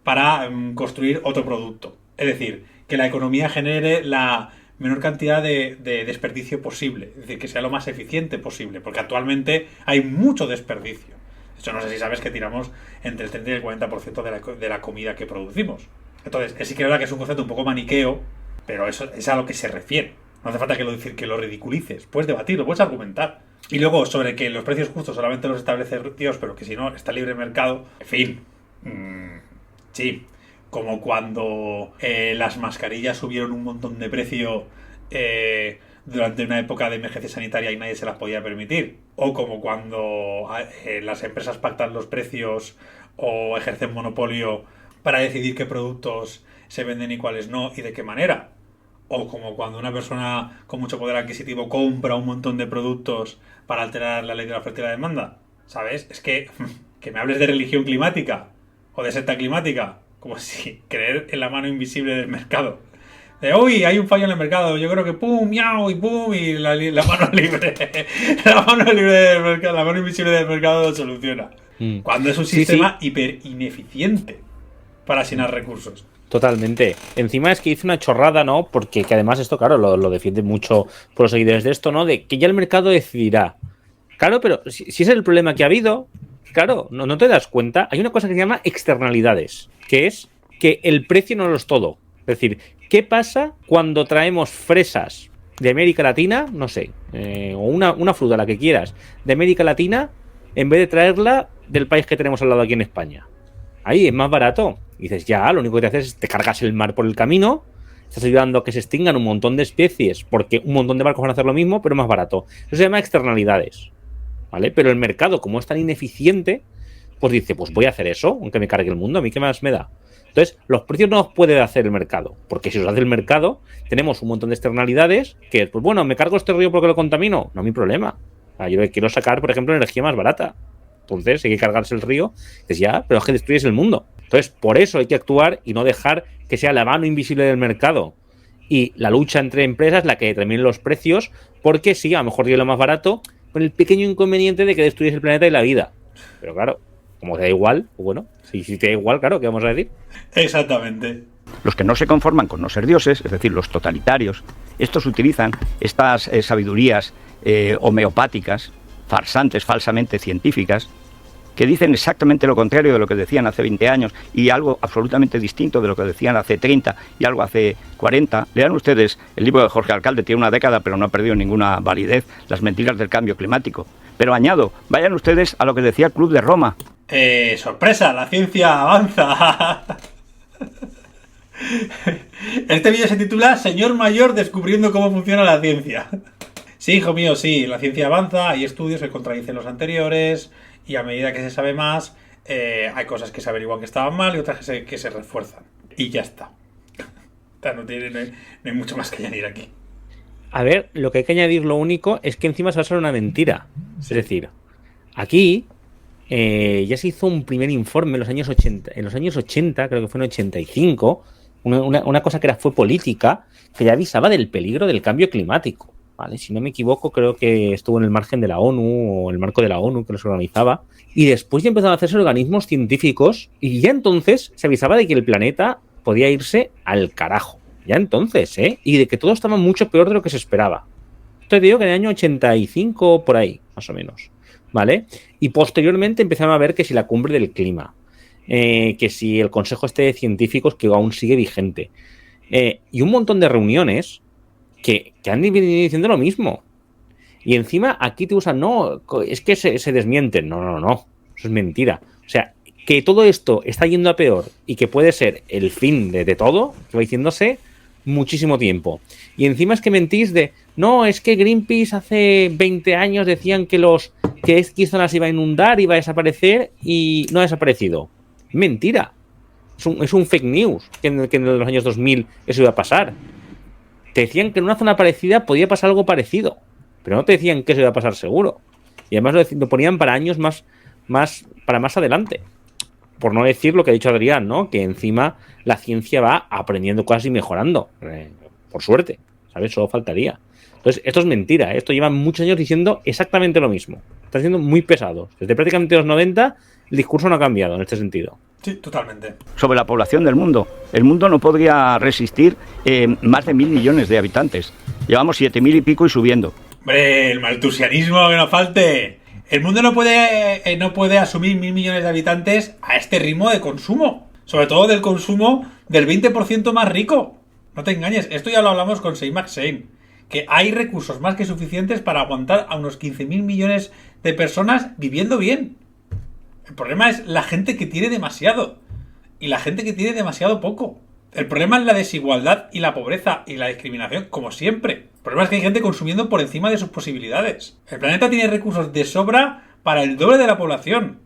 S8: para construir otro producto. Es decir, que la economía genere la menor cantidad de desperdicio posible. Es decir, que sea lo más eficiente posible. Porque actualmente hay mucho desperdicio. De hecho, no sé si sabes que tiramos entre el 30 y el 40% de la comida que producimos. Entonces, sí que es verdad que es un concepto un poco maniqueo, pero eso es a lo que se refiere. No hace falta que lo ridiculices. Puedes debatirlo, puedes argumentar. Y luego, sobre que los precios justos solamente los establece Dios, pero que si no, está libre mercado. En fin. Sí. Como cuando las mascarillas subieron un montón de precio durante una época de emergencia sanitaria y nadie se las podía permitir. O como cuando las empresas pactan los precios o ejercen monopolio para decidir qué productos se venden y cuáles no y de qué manera. O como cuando una persona con mucho poder adquisitivo compra un montón de productos para alterar la ley de la oferta y la demanda. ¿Sabes? Es que me hables de religión climática o de secta climática. como si creer en la mano invisible del mercado. De, uy, hay un fallo en el mercado, yo creo que pum, miau, y pum, y la mano libre. La mano libre del mercado, la mano invisible del mercado lo soluciona. Cuando es un sistema hiper ineficiente para asignar recursos.
S7: Totalmente. Encima es que hizo una chorrada, ¿no? Porque que además esto, claro, lo defiende mucho por los seguidores de esto, ¿no? De que ya el mercado decidirá. Claro, pero si es el problema que ha habido, claro, no te das cuenta. Hay una cosa que se llama externalidades, que es que el precio no lo es todo. Es decir, ¿qué pasa cuando traemos fresas de América Latina, no sé, o una fruta, la que quieras, de América Latina, en vez de traerla del país que tenemos al lado aquí en España? Ahí es más barato. Y dices, ya, lo único que te haces es te cargas el mar por el camino, estás ayudando a que se extingan un montón de especies, porque un montón de barcos van a hacer lo mismo, pero más barato. Eso se llama externalidades, ¿vale? Pero el mercado, como es tan ineficiente, pues dice, pues voy a hacer eso, aunque me cargue el mundo, ¿a mí qué más me da? Entonces, los precios no los puede hacer el mercado, porque si los hace el mercado, tenemos un montón de externalidades que, pues bueno, ¿me cargo este río porque lo contamino? No hay problema. Yo quiero sacar, por ejemplo, energía más barata. Entonces, hay que cargarse el río. Dices, ya, pero es que destruyes el mundo. Entonces, por eso hay que actuar y no dejar que sea la mano invisible del mercado y la lucha entre empresas la que determine los precios, porque sí, a lo mejor tiene lo más barato, con el pequeño inconveniente de que destruyes el planeta y la vida. Pero claro, como te da igual, pues bueno, si te da igual, claro, ¿qué vamos a decir?
S8: Exactamente.
S9: Los que no se conforman con no ser dioses, es decir, los totalitarios, estos utilizan estas sabidurías homeopáticas, farsantes, falsamente científicas, que dicen exactamente lo contrario de lo que decían hace 20 años y algo absolutamente distinto de lo que decían hace 30 y algo hace 40. Lean ustedes el libro de Jorge Alcalde, tiene una década pero no ha perdido ninguna validez, Las mentiras del cambio climático. Pero añado, vayan ustedes a lo que decía el Club de Roma.
S8: ¡Sorpresa! La ciencia avanza. Este vídeo se titula Señor Mayor descubriendo cómo funciona la ciencia. Sí, hijo mío, sí, la ciencia avanza, hay estudios que contradicen los anteriores y a medida que se sabe más, hay cosas que se averiguan que estaban mal y otras que se refuerzan. Y ya está. No hay mucho más que añadir aquí.
S7: A ver, lo que hay que añadir, lo único, es que encima se va a ser una mentira. Sí. Es decir, aquí ya se hizo un primer informe en los años 80, creo que fue en 85, una cosa que fue política, que ya avisaba del peligro del cambio climático. ¿Vale? Si no me equivoco, creo que estuvo en el margen de la ONU o el marco de la ONU que los organizaba. Y después ya empezaron a hacerse organismos científicos y ya entonces se avisaba de que el planeta podía irse al carajo. Ya entonces, y de que todo estaba mucho peor de lo que se esperaba. Esto te digo que en el año 85 por ahí, más o menos. ¿Vale? Y posteriormente empezaron a ver que si la cumbre del clima, que si el consejo de científicos que aún sigue vigente, y un montón de reuniones que han venido diciendo lo mismo. Y encima aquí te usan, no, es que se desmienten. No. Eso es mentira. O sea, que todo esto está yendo a peor y que puede ser el fin de todo, que va diciéndose muchísimo tiempo. Y encima es que mentís no, es que Greenpeace hace 20 años decían que esta zona se iba a inundar, iba a desaparecer y no ha desaparecido. Mentira. Es un fake news que en los años 2000 eso iba a pasar. Te decían que en una zona parecida podía pasar algo parecido, pero no te decían que eso iba a pasar seguro. Y además lo ponían para años para más adelante. Por no decir lo que ha dicho Adrián, ¿no? Que encima la ciencia va aprendiendo cosas y mejorando. Por suerte, ¿sabes? Solo faltaría. Entonces, esto es mentira, ¿eh? Esto llevan muchos años diciendo exactamente lo mismo. Están siendo muy pesados. Desde prácticamente los 90, el discurso no ha cambiado en este sentido.
S8: Sí, totalmente.
S9: Sobre la población del mundo. El mundo no podría resistir más de 1.000 millones de habitantes. Llevamos 7.000 y pico y subiendo.
S8: ¡Hombre, el maltusianismo que no falte! El mundo no puede asumir 1.000 millones de habitantes a este ritmo de consumo. Sobre todo del consumo del 20% más rico. No te engañes, esto ya lo hablamos con Seymour Sein. Que hay recursos más que suficientes para aguantar a unos 15.000 millones de personas viviendo bien. El problema es la gente que tiene demasiado y la gente que tiene demasiado poco. El problema es la desigualdad y la pobreza y la discriminación, como siempre. El problema es que hay gente consumiendo por encima de sus posibilidades. El planeta tiene recursos de sobra para el doble de la población.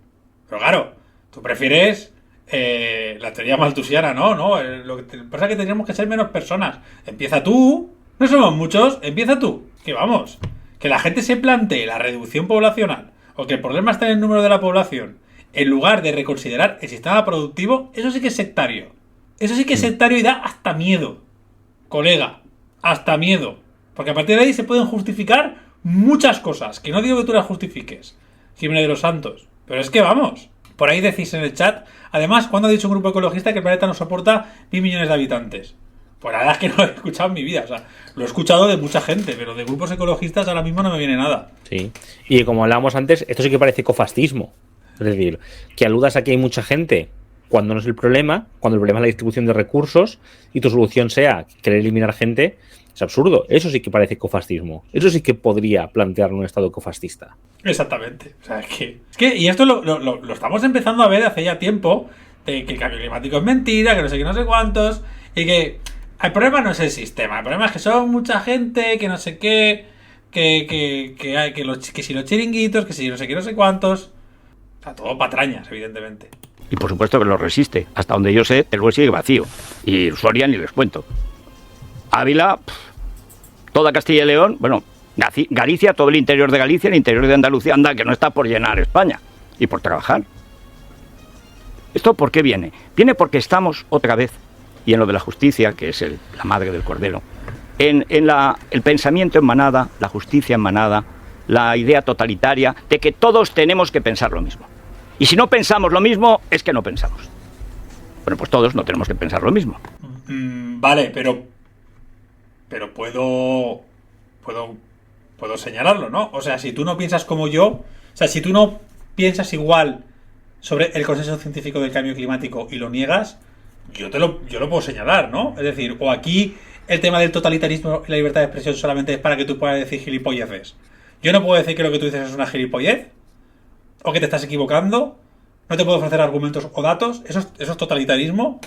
S8: Pero claro, tú prefieres la teoría maltusiana, ¿no? Lo que pasa es que tendríamos que ser menos personas. Empieza tú. No somos muchos. Empieza tú. Que vamos. Que la gente se plantee la reducción poblacional o que el problema está en el número de la población en lugar de reconsiderar el sistema productivo, eso sí que es sectario. Eso sí que es sectario y da hasta miedo. Colega, hasta miedo. Porque a partir de ahí se pueden justificar muchas cosas. Que no digo que tú las justifiques, Jimena de los Santos. Pero es que vamos. Por ahí decís en el chat. Además, ¿cuándo ha dicho un grupo ecologista que el planeta no soporta 1.000 millones de habitantes? Pues la verdad es que no lo he escuchado en mi vida. O sea, lo he escuchado de mucha gente, pero de grupos ecologistas ahora mismo no me viene nada.
S7: Sí. Y como hablábamos antes, esto sí que parece ecofascismo. Es decir, que aludas a que hay mucha gente cuando no es el problema, cuando el problema es la distribución de recursos y tu solución sea querer eliminar gente, es absurdo. Eso sí que parece ecofascismo. Eso sí que podría plantear un estado ecofascista.
S8: Exactamente. O sea, es que y esto lo estamos empezando a ver hace ya tiempo, de que el cambio climático es mentira, que no sé qué, no sé cuántos, y que el problema no es el sistema, el problema es que son mucha gente, que no sé qué, que si los chiringuitos, que si no sé qué, no sé cuántos. O sea, todo patrañas, evidentemente.
S9: Y por supuesto que lo resiste. Hasta donde yo sé, el sigue vacío. Y Soria ni les cuento. Ávila, toda Castilla y León, bueno, Galicia, todo el interior de Galicia, el interior de Andalucía, anda, que no está por llenar España. Y por trabajar. ¿Esto por qué viene? Viene porque estamos otra vez, y en lo de la justicia, que es la madre del cordero, en el pensamiento en manada, la justicia en manada, la idea totalitaria de que todos tenemos que pensar lo mismo. Y si no pensamos lo mismo, es que no pensamos. Bueno, pues todos no tenemos que pensar lo mismo.
S8: Vale, pero puedo señalarlo, ¿no? O sea, si tú no piensas como yo, o sea, si tú no piensas igual sobre el consenso científico del cambio climático y lo niegas, yo lo puedo señalar, ¿no? Es decir, o aquí el tema del totalitarismo y la libertad de expresión solamente es para que tú puedas decir gilipolleces. Yo no puedo decir que lo que tú dices es una gilipollez, o que te estás equivocando, no te puedo ofrecer argumentos o datos, eso es totalitarismo.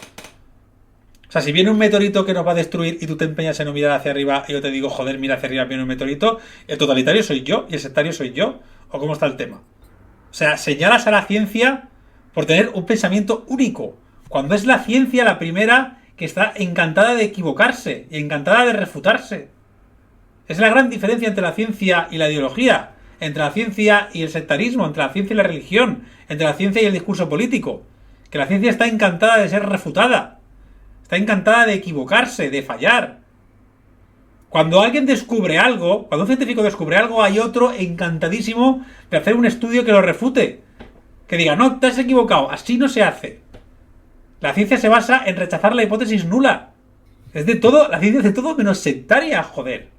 S8: O sea, si viene un meteorito que nos va a destruir y tú te empeñas en no mirar hacia arriba y yo te digo, joder, mira hacia arriba, viene un meteorito, el totalitario soy yo y el sectario soy yo, ¿o cómo está el tema? O sea, señalas a la ciencia por tener un pensamiento único, cuando es la ciencia la primera que está encantada de equivocarse y encantada de refutarse. Es la gran diferencia entre la ciencia y la ideología, entre la ciencia y el sectarismo, entre la ciencia y la religión, entre la ciencia y el discurso político. Que la ciencia está encantada de ser refutada, está encantada de equivocarse, de fallar. Cuando alguien descubre algo, cuando un científico descubre algo, hay otro encantadísimo de hacer un estudio que lo refute. Que diga, no, te has equivocado, así no se hace. La ciencia se basa en rechazar la hipótesis nula. Es de todo, la ciencia es de todo menos sectaria, joder.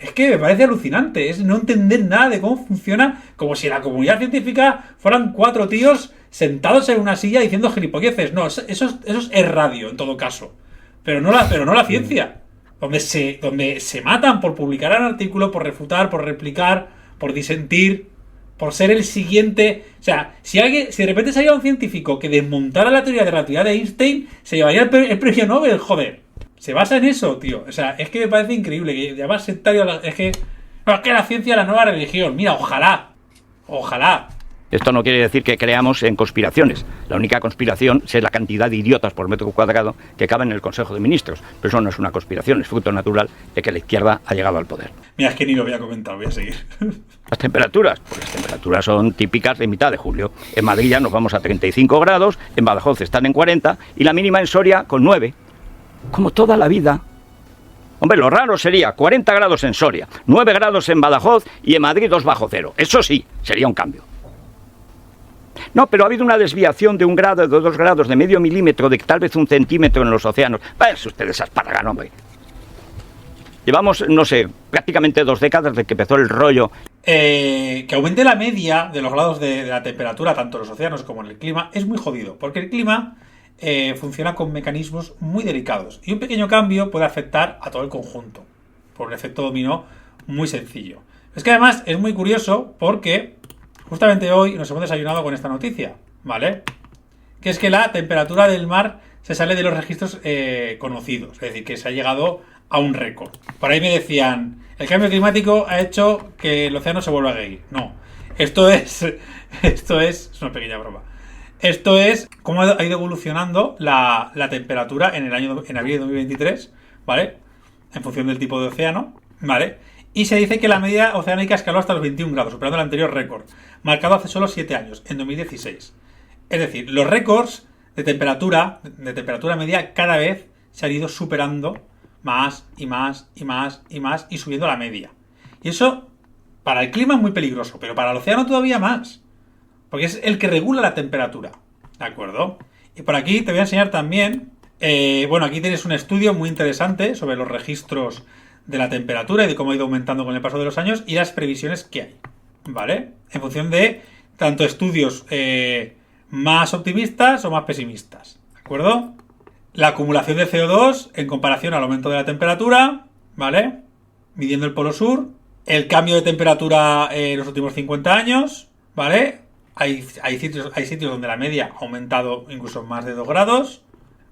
S8: Es que me parece alucinante, es no entender nada de cómo funciona, como si la comunidad científica fueran 4 tíos sentados en una silla diciendo gilipolleces. No, eso es radio, en todo caso. Pero no la ciencia. Donde se matan por publicar un artículo, por refutar, por replicar, por disentir, por ser el siguiente. O sea, si de repente saliera un científico que desmontara la teoría de relatividad de Einstein, se llevaría el premio Nobel, joder. Se basa en eso, tío. O sea, es que me parece increíble que llamar sectario es que la ciencia es la nueva religión. Mira, ojalá.
S9: Esto no quiere decir que creamos en conspiraciones. La única conspiración es la cantidad de idiotas por metro cuadrado que caben en el Consejo de Ministros. Pero eso no es una conspiración, es fruto natural de que la izquierda ha llegado al poder.
S8: Mira, es que ni lo voy a comentar, voy a seguir.
S9: Las temperaturas. Pues las temperaturas son típicas de mitad de julio. En Madrid ya nos vamos a 35 grados, en Badajoz están en 40 y la mínima en Soria con 9. Como toda la vida. Hombre, lo raro sería 40 grados en Soria, 9 grados en Badajoz y en Madrid 2 bajo cero. Eso sí, sería un cambio. No, pero ha habido una desviación de 1 grado, de 2 grados, de medio milímetro, de tal vez 1 centímetro en los océanos. Pues ustedes asparagan, hombre. Llevamos, no sé, prácticamente 2 décadas desde que empezó el rollo.
S8: Que aumente la media de los grados de la temperatura, tanto en los océanos como en el clima, es muy jodido, porque el clima funciona con mecanismos muy delicados y un pequeño cambio puede afectar a todo el conjunto por un efecto dominó muy sencillo. Es que además es muy curioso porque justamente hoy nos hemos desayunado con esta noticia, ¿vale? Que es que la temperatura del mar se sale de los registros conocidos, es decir, que se ha llegado a un récord. Por ahí me decían, el cambio climático ha hecho que el océano se vuelva gay. No, esto es una pequeña broma. Esto es cómo ha ido evolucionando la temperatura en abril de 2023, ¿vale? En función del tipo de océano, ¿vale? Y se dice que la media oceánica escaló hasta los 21 grados, superando el anterior récord, marcado hace solo 7 años, en 2016. Es decir, los récords de temperatura media cada vez se han ido superando más y más y más y más y subiendo la media. Y eso para el clima es muy peligroso, pero para el océano todavía más. Porque es el que regula la temperatura. ¿De acuerdo? Y por aquí te voy a enseñar también... aquí tienes un estudio muy interesante sobre los registros de la temperatura y de cómo ha ido aumentando con el paso de los años y las previsiones que hay. ¿Vale? En función de tanto estudios más optimistas o más pesimistas. ¿De acuerdo? La acumulación de CO2 en comparación al aumento de la temperatura. ¿Vale? Midiendo el polo sur. El cambio de temperatura en los últimos 50 años. ¿Vale? Hay sitios donde la media ha aumentado incluso más de 2 grados.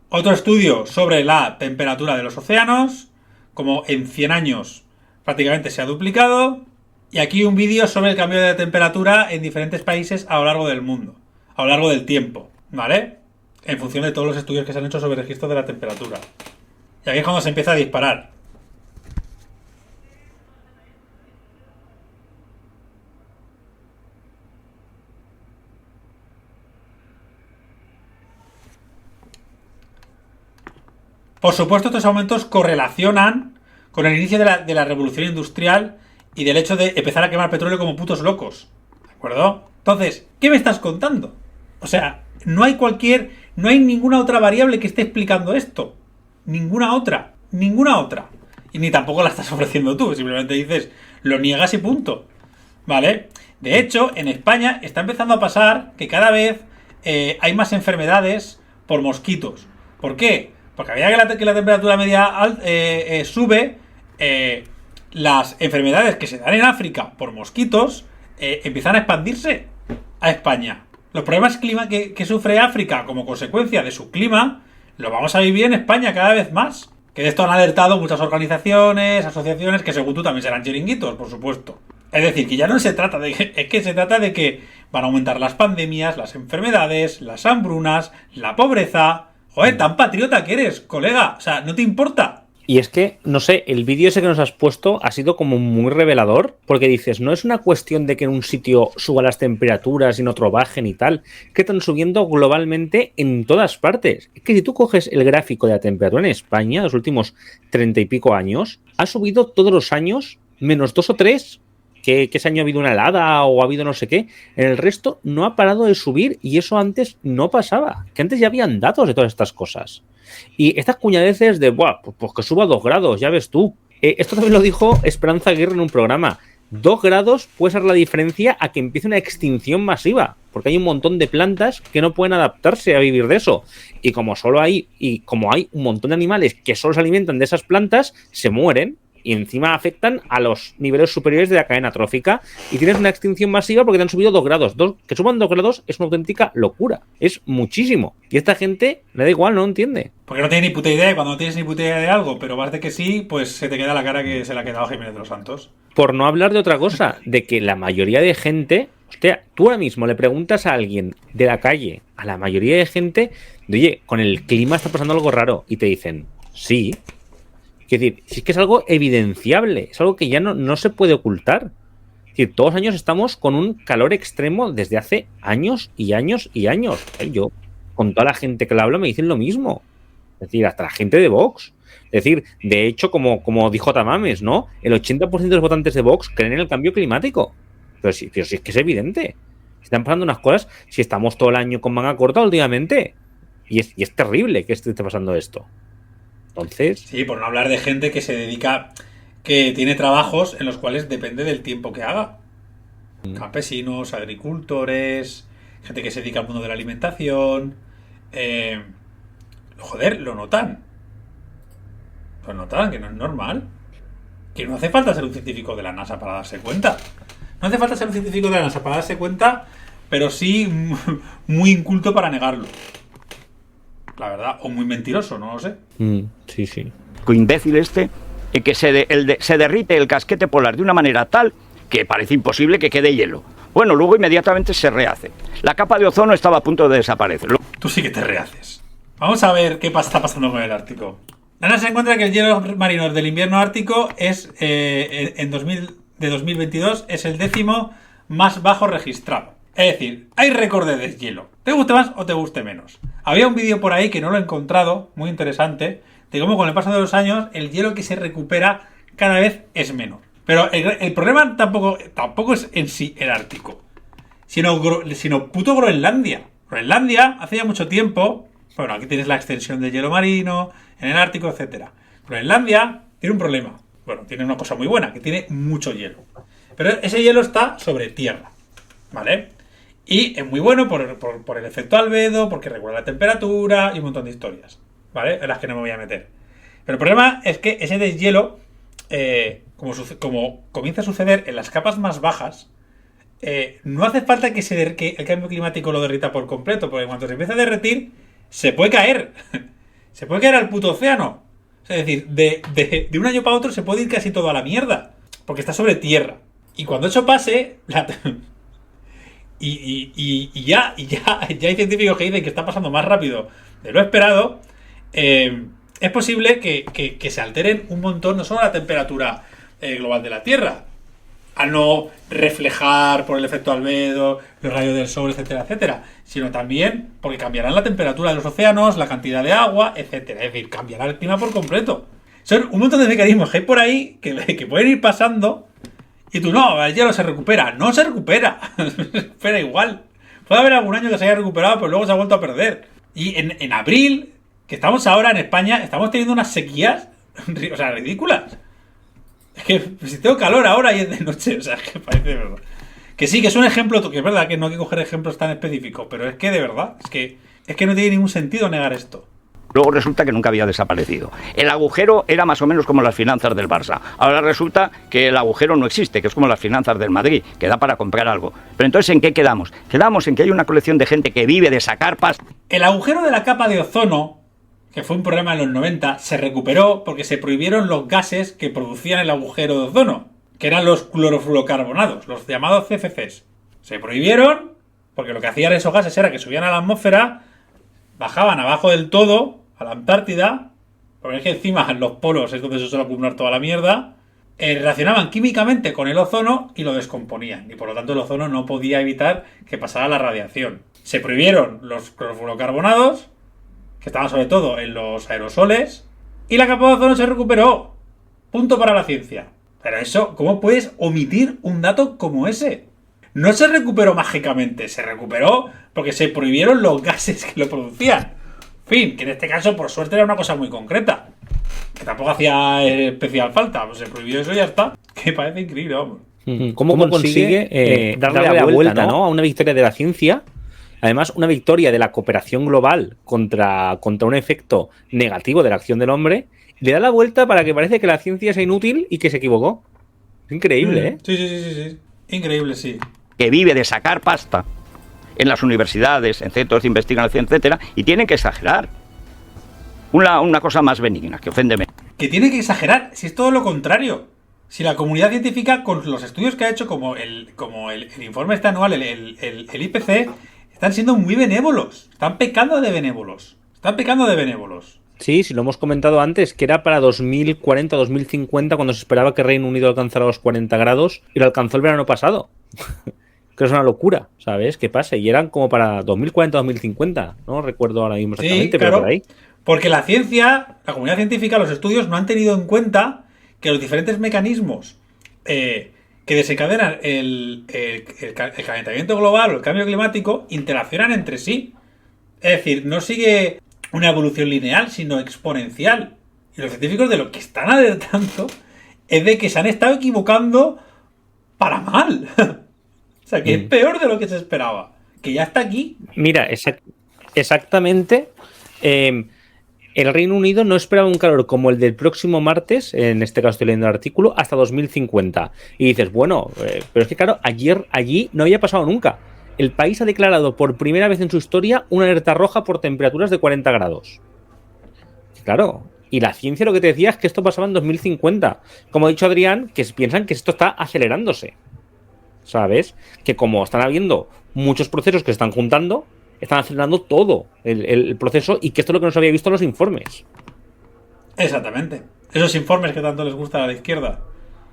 S8: Otro estudio sobre la temperatura de los océanos, como en 100 años prácticamente se ha duplicado. Y aquí un vídeo sobre el cambio de temperatura en diferentes países a lo largo del mundo, a lo largo del tiempo, ¿vale? En función de todos los estudios que se han hecho sobre el registro de la temperatura. Y aquí es cuando se empieza a disparar. Por supuesto, estos aumentos correlacionan con el inicio de la revolución industrial y del hecho de empezar a quemar petróleo como putos locos. ¿De acuerdo? Entonces, ¿qué me estás contando? O sea, no hay ninguna otra variable que esté explicando esto. Ninguna otra. Y ni tampoco la estás ofreciendo tú. Simplemente dices, lo niegas y punto. ¿Vale? De hecho, en España está empezando a pasar que cada vez hay más enfermedades por mosquitos. ¿Por qué? Porque a medida que la temperatura media sube, las enfermedades que se dan en África por mosquitos empiezan a expandirse a España. Los problemas que sufre África como consecuencia de su clima, lo vamos a vivir en España cada vez más. Que de esto han alertado muchas organizaciones, asociaciones, que según tú también serán chiringuitos, por supuesto. Es decir, que ya no se trata de se trata de que van a aumentar las pandemias, las enfermedades, las hambrunas, la pobreza... Joder, tan patriota que eres, colega. O sea, ¿no te importa?
S7: Y es que, no sé, el vídeo ese que nos has puesto ha sido como muy revelador, porque dices, no es una cuestión de que en un sitio suban las temperaturas y en otro bajen y tal, que están subiendo globalmente en todas partes. Es que si tú coges el gráfico de la temperatura en España, los últimos 30 y pico años, ha subido todos los años, menos 2 o 3, que ese año ha habido una helada o ha habido no sé qué. En el resto no ha parado de subir y eso antes no pasaba. Que antes ya habían datos de todas estas cosas. Y estas cuñadeces de, buah, pues que suba 2 grados, ya ves tú. Esto también lo dijo Esperanza Aguirre en un programa. 2 grados puede ser la diferencia a que empiece una extinción masiva. Porque hay un montón de plantas que no pueden adaptarse a vivir de eso. Y como hay un montón de animales que solo se alimentan de esas plantas, se mueren. Y encima afectan a los niveles superiores de la cadena trófica y tienes una extinción masiva porque te han subido 2 grados. Que suban 2 grados es una auténtica locura. Es muchísimo. Y esta gente le da igual, no entiende.
S8: Porque no tiene ni puta idea. Cuando no tienes ni puta idea de algo, pero vas de que sí, pues se te queda la cara que se le ha quedado a Jiménez de los Santos.
S7: Por no hablar de otra cosa, de que la mayoría de gente... Hostia, tú ahora mismo le preguntas a alguien de la calle, a la mayoría de gente, de, oye, con el clima está pasando algo raro. Y te dicen, sí. Es decir, si es que es algo evidenciable, es algo que ya no se puede ocultar. Es decir, todos los años estamos con un calor extremo desde hace años y años y años. Yo, con toda la gente que lo hablo, me dicen lo mismo. Es decir, hasta la gente de Vox. Es decir, de hecho, como dijo Tamames, ¿no? El 80% de los votantes de Vox creen en el cambio climático. Pero si es que es evidente. Están pasando unas cosas, si estamos todo el año con manga corta últimamente. Y es terrible que esté pasando esto. Entonces... Sí,
S8: por no hablar de gente que se dedica, que tiene trabajos en los cuales depende del tiempo que haga. Campesinos, agricultores, gente que se dedica al mundo de la alimentación. Joder, lo notan. Lo notan, que no es normal. Que no hace falta ser un científico de la NASA para darse cuenta. No hace falta ser un científico de la NASA para darse cuenta, pero sí muy inculto para negarlo. La verdad, o muy mentiroso, no lo sé.
S7: Sí.
S9: Imbécil que se derrite el casquete polar de una manera tal que parece imposible que quede hielo. Bueno, luego inmediatamente se rehace. La capa de ozono estaba a punto de desaparecer.
S8: Tú sí que te rehaces. Vamos a ver qué está pasando con el Ártico. La NASA encuentra que el hielo marino del invierno ártico es de 2022 es el 10º más bajo registrado. Es decir, hay récord de deshielo. ¿Te guste más o te guste menos? Había un vídeo por ahí que no lo he encontrado, muy interesante, de cómo con el paso de los años el hielo que se recupera cada vez es menor. Pero el problema tampoco es en sí el Ártico, sino puto Groenlandia. Groenlandia, hace ya mucho tiempo, bueno, aquí tienes la extensión del hielo marino, en el Ártico, etc. Groenlandia tiene un problema. Bueno, tiene una cosa muy buena, que tiene mucho hielo. Pero ese hielo está sobre tierra, ¿vale? Y es muy bueno por el efecto albedo, porque regula la temperatura y un montón de historias, ¿vale? En las que no me voy a meter. Pero el problema es que ese deshielo, como comienza a suceder en las capas más bajas, no hace falta que el cambio climático lo derrita por completo, porque cuando se empieza a derretir, se puede caer. Se puede caer al puto océano. Es decir, de un año para otro se puede ir casi todo a la mierda, porque está sobre tierra. Y cuando eso pase, ya hay científicos que dicen que está pasando más rápido de lo esperado, es posible que se alteren un montón, no solo la temperatura global de la Tierra, al no reflejar por el efecto albedo, los rayos del sol, etcétera, etcétera, sino también porque cambiarán la temperatura de los océanos, la cantidad de agua, etcétera. Es decir, cambiará el clima por completo. Son un montón de mecanismos que hay por ahí que pueden ir pasando y tú, no, el hielo se recupera. No se recupera. Se recupera igual. Puede haber algún año que se haya recuperado, pero luego se ha vuelto a perder. Y en abril, que estamos ahora en España, estamos teniendo unas sequías, o sea, ridículas. Es que si tengo calor ahora y es de noche, o sea, es que parece de verdad. Que sí, que es un ejemplo, que es verdad que no hay que coger ejemplos tan específicos, pero es que de verdad, es que no tiene ningún sentido negar esto.
S9: Luego resulta que nunca había desaparecido. El agujero era más o menos como las finanzas del Barça. Ahora resulta que el agujero no existe, que es como las finanzas del Madrid, que da para comprar algo. Pero entonces, ¿en qué quedamos? Quedamos en que hay una colección de gente que vive de sacar pasta.
S8: El agujero de la capa de ozono, que fue un problema en los 90, se recuperó porque se prohibieron los gases que producían el agujero de ozono, que eran los clorofluorocarbonados, los llamados CFCs. Se prohibieron porque lo que hacían esos gases era que subían a la atmósfera, bajaban abajo del todo, a la Antártida, porque es que encima en los polos es donde se suele acumular toda la mierda, reaccionaban químicamente con el ozono y lo descomponían. Y por lo tanto el ozono no podía evitar que pasara la radiación. Se prohibieron los clorofluorocarbonados, que estaban sobre todo en los aerosoles, y la capa de ozono se recuperó. Punto para la ciencia. Pero eso, ¿cómo puedes omitir un dato como ese? No se recuperó mágicamente, se recuperó porque se prohibieron los gases que lo producían. En fin, que en este caso, por suerte, era una cosa muy concreta, que tampoco hacía especial falta. Pues se prohibió eso y ya está. Que parece increíble, vamos.
S7: ¿Cómo consigue darle la vuelta, ¿no? A una victoria de la ciencia? Además, una victoria de la cooperación global contra un efecto negativo de la acción del hombre. Le da la vuelta para que parece que la ciencia sea inútil y que se equivocó. Es increíble, ¿eh?
S8: Sí. Increíble, sí.
S9: Que vive de sacar pasta en las universidades, en centros de investigación, etcétera, y tienen que exagerar. Una cosa más benigna, que ofende menos.
S8: Que tiene que exagerar, si es todo lo contrario. Si la comunidad científica, con los estudios que ha hecho, como el informe este anual, el IPC, están siendo muy benévolos. Están pecando de benévolos.
S7: Sí, lo hemos comentado antes, que era para 2040, 2050, cuando se esperaba que Reino Unido alcanzara los 40 grados, y lo alcanzó el verano pasado. Que es una locura, ¿sabes? Que pase. Y eran como para 2040, 2050. No recuerdo ahora mismo exactamente,
S8: sí, claro,
S7: pero por ahí.
S8: Porque la ciencia, la comunidad científica, los estudios no han tenido en cuenta que los diferentes mecanismos que desencadenan el calentamiento global o el cambio climático interaccionan entre sí. Es decir, no sigue una evolución lineal, sino exponencial. Y los científicos de lo que están alertando es de que se han estado equivocando para mal. O sea, que es peor de lo que se esperaba. Que ya está aquí.
S7: Mira, exactamente. El Reino Unido no esperaba un calor como el del próximo martes, en este caso estoy leyendo el artículo, hasta 2050. Y dices, bueno, pero es que claro, allí no había pasado nunca. El país ha declarado por primera vez en su historia una alerta roja por temperaturas de 40 grados. Claro, y la ciencia lo que te decía es que esto pasaba en 2050. Como ha dicho Adrián, que piensan que esto está acelerándose. ¿Sabes? Que como están habiendo muchos procesos que se están juntando, están acelerando todo el proceso, y que esto es lo que no se había visto en los informes.
S8: Exactamente. Esos informes que tanto les gusta a la izquierda.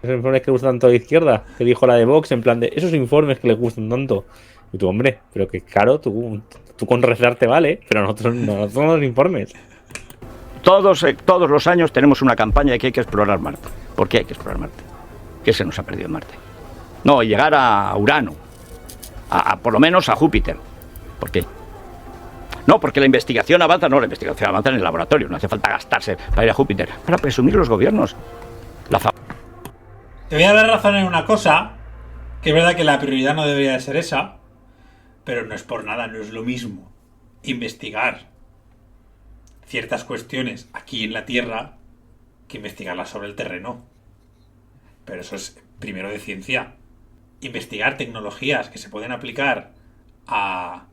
S7: Esos informes que gustan tanto a la izquierda, que dijo la de Vox, en plan de esos informes que les gustan tanto. Y tú, hombre, pero que caro, tú con rezar te vale, pero nosotros no nos informes.
S9: Todos los años tenemos una campaña de que hay que explorar Marte. ¿Por qué hay que explorar Marte? ¿Qué se nos ha perdido en Marte? No, llegar a Urano, por lo menos a Júpiter. ¿Por qué? No, porque la investigación avanza en el laboratorio, no hace falta gastarse para ir a Júpiter, para presumir los gobiernos.
S8: Te voy a dar razón en una cosa, que es verdad que la prioridad no debería de ser esa, pero no es por nada, no es lo mismo investigar ciertas cuestiones aquí en la Tierra que investigarlas sobre el terreno. Pero eso es primero de ciencia. Investigar tecnologías que se pueden aplicar a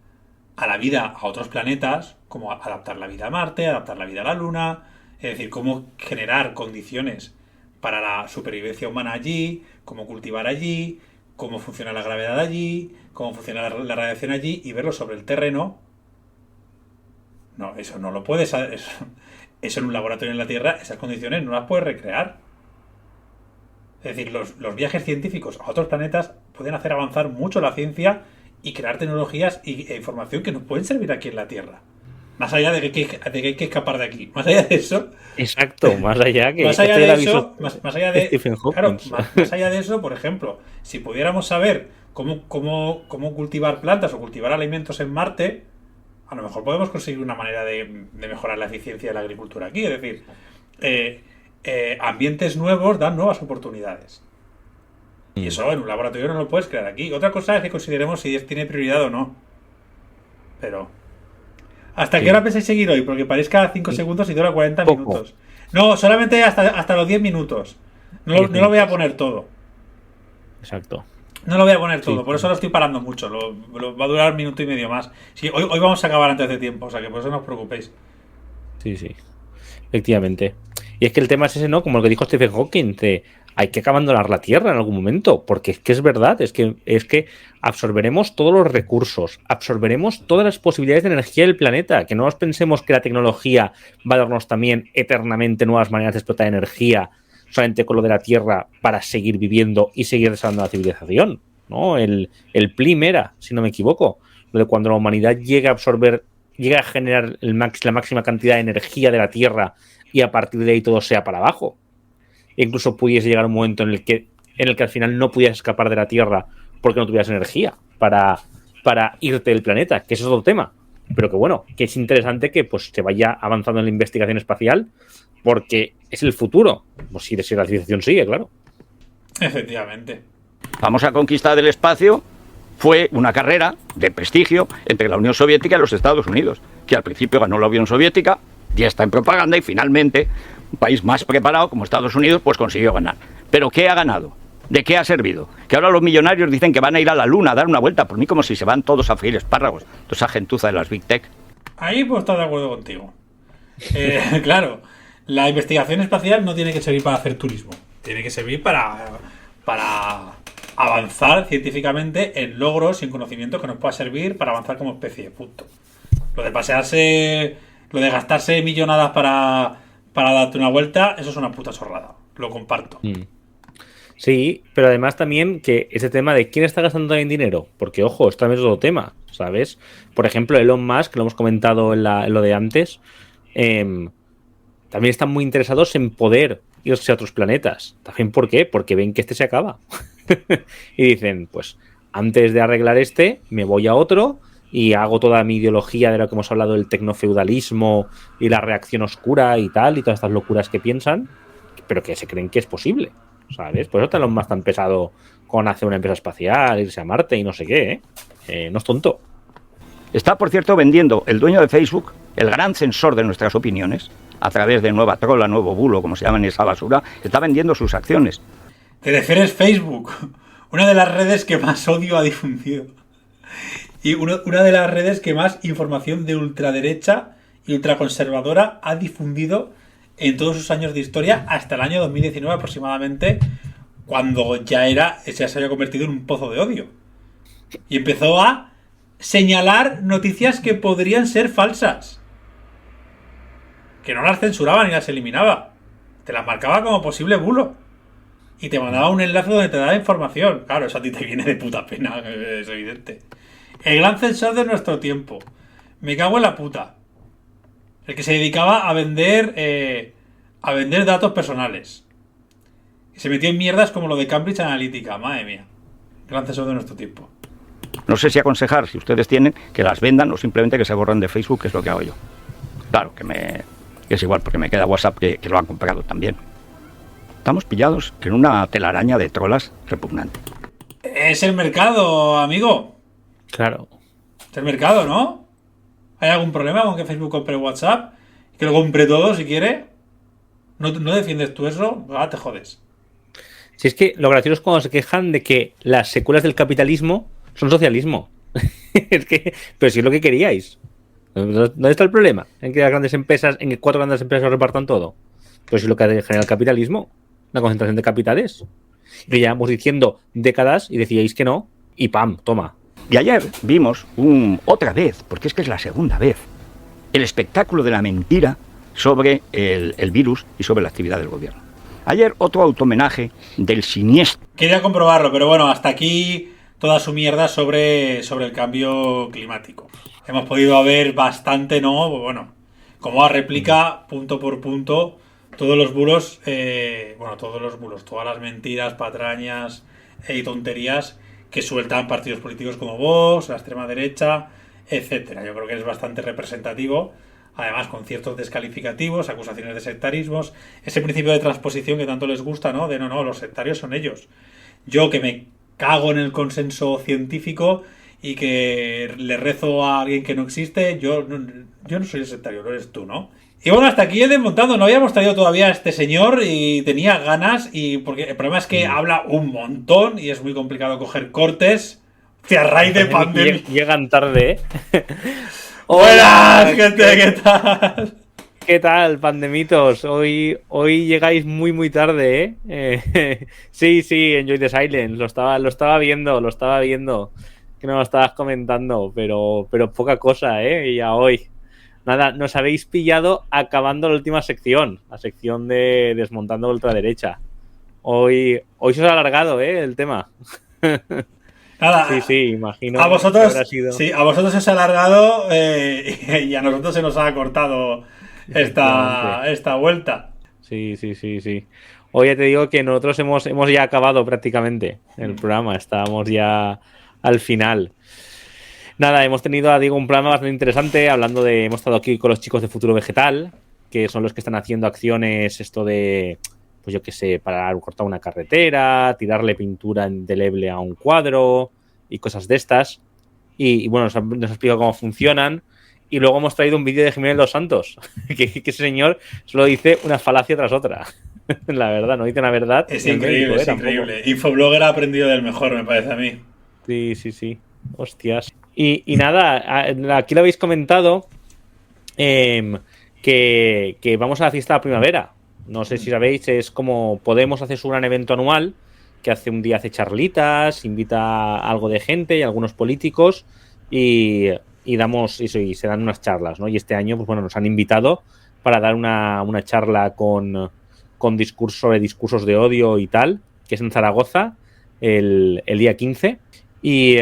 S8: la vida a otros planetas, como adaptar la vida a Marte, adaptar la vida a la Luna, es decir, cómo generar condiciones para la supervivencia humana allí, cómo cultivar allí, cómo funciona la gravedad allí, cómo funciona la radiación allí, y verlo sobre el terreno. No, eso no lo puedes... Eso en un laboratorio en la Tierra, esas condiciones no las puedes recrear. Es decir, los viajes científicos a otros planetas pueden hacer avanzar mucho la ciencia y crear tecnologías e información que nos pueden servir aquí en la Tierra. Más allá de que hay que escapar de aquí. Más allá de eso...
S7: Exacto, más allá que...
S8: Más allá de eso, más allá de...
S7: Stephen Hawking.
S8: Claro, más allá de eso, por ejemplo, si pudiéramos saber cómo cultivar plantas o cultivar alimentos en Marte, a lo mejor podemos conseguir una manera de mejorar la eficiencia de la agricultura aquí. Es decir, ambientes nuevos dan nuevas oportunidades. Y eso en un laboratorio no lo puedes crear aquí. Otra cosa es que consideremos si tiene prioridad o no. Pero... ¿Hasta qué hora pensáis seguir hoy? Porque parezca 5 segundos y dura 40 minutos. No, solamente hasta los 10 minutos. No lo voy a poner todo.
S7: Exacto.
S8: No lo voy a poner todo, por eso lo estoy parando mucho. Va a durar 1 minuto y medio más. Sí, hoy vamos a acabar antes de tiempo, o sea que por eso no os preocupéis.
S7: Sí, efectivamente. Y es que el tema es ese, ¿no? Como lo que dijo Stephen Hawking, hay que abandonar la Tierra en algún momento, porque es que es verdad, es que absorberemos todos los recursos, absorberemos todas las posibilidades de energía del planeta, que no nos pensemos que la tecnología va a darnos también eternamente nuevas maneras de explotar energía solamente con lo de la Tierra para seguir viviendo y seguir desarrollando la civilización, ¿no? El PLIM era, si no me equivoco, lo de cuando la humanidad llega a generar la máxima cantidad de energía de la Tierra y a partir de ahí todo sea para abajo. E incluso pudiese llegar un momento en el que al final no pudieras escapar de la Tierra porque no tuvieras energía para irte del planeta, que ese es otro tema. Pero que bueno, que es interesante que pues se vaya avanzando en la investigación espacial porque es el futuro. Pues si la civilización sigue, claro.
S8: Efectivamente.
S9: La famosa conquista del espacio fue una carrera de prestigio entre la Unión Soviética y los Estados Unidos, que al principio ganó la Unión Soviética, ya está en propaganda, y finalmente un país más preparado como Estados Unidos pues consiguió ganar. ¿Pero qué ha ganado? ¿De qué ha servido? Que ahora los millonarios dicen que van a ir a la Luna a dar una vuelta. Por mí como si se van todos a freír espárragos. Toda esa gentuza de las Big Tech.
S8: Ahí pues estoy de acuerdo contigo. Claro, la investigación espacial no tiene que servir para hacer turismo. Tiene que servir para avanzar científicamente en logros y en conocimiento que nos pueda servir para avanzar como especie. Punto. Lo de pasearse, lo de gastarse millonadas para darte una vuelta, eso es una puta chorrada. Lo comparto.
S7: Sí, pero además también que ese tema de quién está gastando en dinero, porque ojo, esto también es otro tema, ¿sabes? Por ejemplo, Elon Musk, que lo hemos comentado en lo de antes, también están muy interesados en poder irse a otros planetas. ¿También por qué? Porque ven que este se acaba. Y dicen, pues antes de arreglar me voy a otro y hago toda mi ideología de lo que hemos hablado del tecnofeudalismo y la reacción oscura y tal, y todas estas locuras que piensan, pero que se creen que es posible. ¿Sabes? Por eso Elon Musk tan pesado con hacer una empresa espacial, irse a Marte y no sé qué, no es tonto.
S9: Está, por cierto, vendiendo el dueño de Facebook, el gran censor de nuestras opiniones, a través de Nueva Trola, Nuevo Bulo, como se llaman esa basura, está vendiendo sus acciones.
S8: Te refieres Facebook, una de las redes que más odio ha difundido. Y una de las redes que más información de ultraderecha y ultraconservadora ha difundido en todos sus años de historia, hasta el año 2019 aproximadamente, cuando ya se había convertido en un pozo de odio. Y empezó a señalar noticias que podrían ser falsas. Que no las censuraba ni las eliminaba. Te las marcaba como posible bulo. Y te mandaba un enlace donde te daba información. Claro, eso a ti te viene de puta pena, es evidente. El gran censor de nuestro tiempo. Me cago en la puta. El que se dedicaba a vender datos personales. Y se metió en mierdas como lo de Cambridge Analytica. Madre mía. Gran censor de nuestro tiempo.
S9: No sé si aconsejar, si ustedes tienen, que las vendan o simplemente que se borren de Facebook, que es lo que hago yo. Claro, que es igual, porque me queda WhatsApp que lo han comprado también. Estamos pillados en una telaraña de trolas repugnante.
S8: Es el mercado, amigo.
S7: Claro.
S8: Es el mercado, ¿no? ¿Hay algún problema con que Facebook compre WhatsApp? Que lo compre todo si quiere. ¿No defiendes tú eso? Te jodes.
S7: Si es que lo gracioso es cuando se quejan de que las secuelas del capitalismo son socialismo. Es que, pero si es lo que queríais. ¿Dónde está el problema? En que las grandes empresas, en que 4 grandes empresas repartan todo. Pues si lo que genera el capitalismo, la concentración de capitales. Lo llevamos diciendo décadas y decíais que no, y ¡pam! Toma.
S9: Y ayer vimos otra vez, porque es que es la segunda vez, el espectáculo de la mentira sobre el virus y sobre la actividad del gobierno. Ayer otro autohomenaje del siniestro.
S8: Quería comprobarlo, pero bueno, hasta aquí toda su mierda sobre el cambio climático. Hemos podido ver bastante, ¿no? Bueno, como replica punto por punto todos los bulos, todas las mentiras, patrañas y tonterías que sueltan partidos políticos como Vox, la extrema derecha, etcétera. Yo creo que es bastante representativo, además con ciertos descalificativos, acusaciones de sectarismos, ese principio de transposición que tanto les gusta, ¿no? De no, los sectarios son ellos. Yo que me cago en el consenso científico y que le rezo a alguien que no existe, yo no soy el sectario, no eres tú, ¿no? Y bueno, hasta aquí he desmontado. No habíamos traído todavía a este señor y tenía ganas, y porque el problema es que habla un montón y es muy complicado coger cortes. A raíz de pandemia.
S7: Llegan tarde, ¿eh?
S8: ¡Hola, gente! ¿Qué tal?
S7: ¿Qué tal, pandemitos? Hoy llegáis muy tarde, ¿eh? Sí, Enjoy the Silence. Lo estaba viendo. Que no lo estabas comentando, pero poca cosa, ¿eh? Y ya hoy. Nada, nos habéis pillado acabando la última sección, la sección de desmontando ultraderecha. Hoy se os ha alargado, el tema.
S8: Nada,
S7: sí, imagino.
S8: A vosotros,
S7: sido...
S8: sí, a vosotros se os ha alargado y a nosotros se nos ha cortado esta vuelta.
S7: Sí. Hoy ya te digo que nosotros hemos ya acabado prácticamente el programa, estábamos ya al final. Nada, hemos tenido, digo, un programa bastante interesante hemos estado aquí con los chicos de Futuro Vegetal, que son los que están haciendo acciones, esto de, pues yo qué sé, para cortar una carretera, tirarle pintura indeleble a un cuadro y cosas de estas. Y bueno, nos ha explicado cómo funcionan. Y luego hemos traído un vídeo de Jiménez Los Santos, que ese señor solo dice una falacia tras otra. La verdad, no dice la verdad.
S8: Es increíble, increíble. Infoblogger ha aprendido del mejor, me parece a mí.
S7: Sí. Hostias. Y nada, aquí lo habéis comentado que vamos a la fiesta de la primavera. No sé si sabéis, es como Podemos hace su gran evento anual, que hace charlitas, invita a algo de gente y a algunos políticos y damos eso, y se dan unas charlas, ¿no? Y este año, pues bueno, nos han invitado para dar una charla con sobre discursos de odio y tal, que es en Zaragoza el día 15 y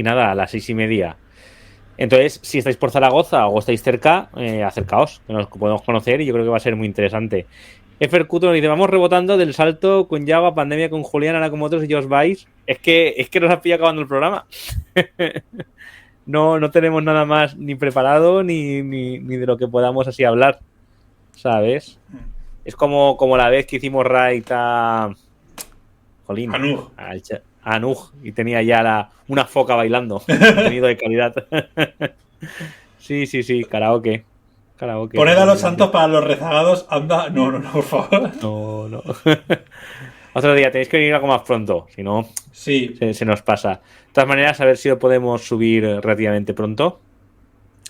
S7: nada, a las 6:30. Entonces, si estáis por Zaragoza o estáis cerca, acercaos, que nos podemos conocer y yo creo que va a ser muy interesante. Fercuto nos dice, vamos rebotando del salto con Yago, pandemia con Julián, ahora con vosotros y ya os vais. Es que nos ha pillado acabando el programa. No tenemos nada más ni preparado ni de lo que podamos así hablar, ¿sabes? Es como la vez que hicimos raid a... Jolín. A Anuj, y tenía ya una foca bailando. Contenido de calidad. Sí, karaoke.
S8: Poned a los santos para los rezagados. Anda, no, por favor.
S7: No. Otro día, tenéis que venir algo más pronto. Si no,
S8: sí.
S7: se nos pasa. De todas maneras, a ver si lo podemos subir relativamente pronto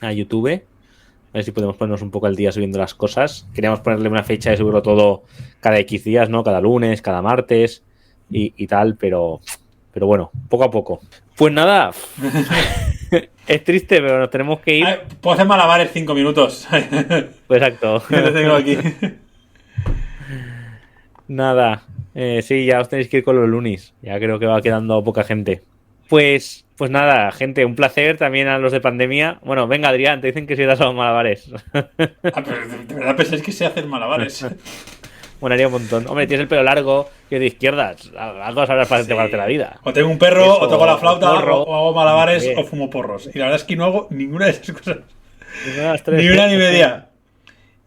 S7: a YouTube. A ver si podemos ponernos un poco al día subiendo las cosas. Queríamos ponerle una fecha de subirlo todo cada X días, ¿no? Cada lunes, cada martes y tal, pero bueno, poco a poco. Pues nada, es triste, pero nos tenemos que ir.
S8: Puedo hacer malabares 5 minutos.
S7: Pues exacto.
S8: Yo te tengo aquí.
S7: Nada, sí, ya os tenéis que ir con los lunis. Ya creo que va quedando poca gente. Pues Pues nada, gente, un placer también a los de pandemia. Bueno, venga, Adrián, te dicen que si das a los malabares.
S8: Pero de verdad pensáis que sé hacer malabares.
S7: Bueno, haría un montón. Hombre, tienes el pelo largo y de izquierdas. Algo sabrás para llevarte la vida.
S8: O tengo un perro,
S7: Eso,
S8: o toco la flauta,
S7: porro,
S8: o hago malabares,
S7: bien.
S8: o fumo porros. Y la verdad es que no hago ninguna de esas cosas.
S7: Ninguna de las tres.
S8: Ni una ni media.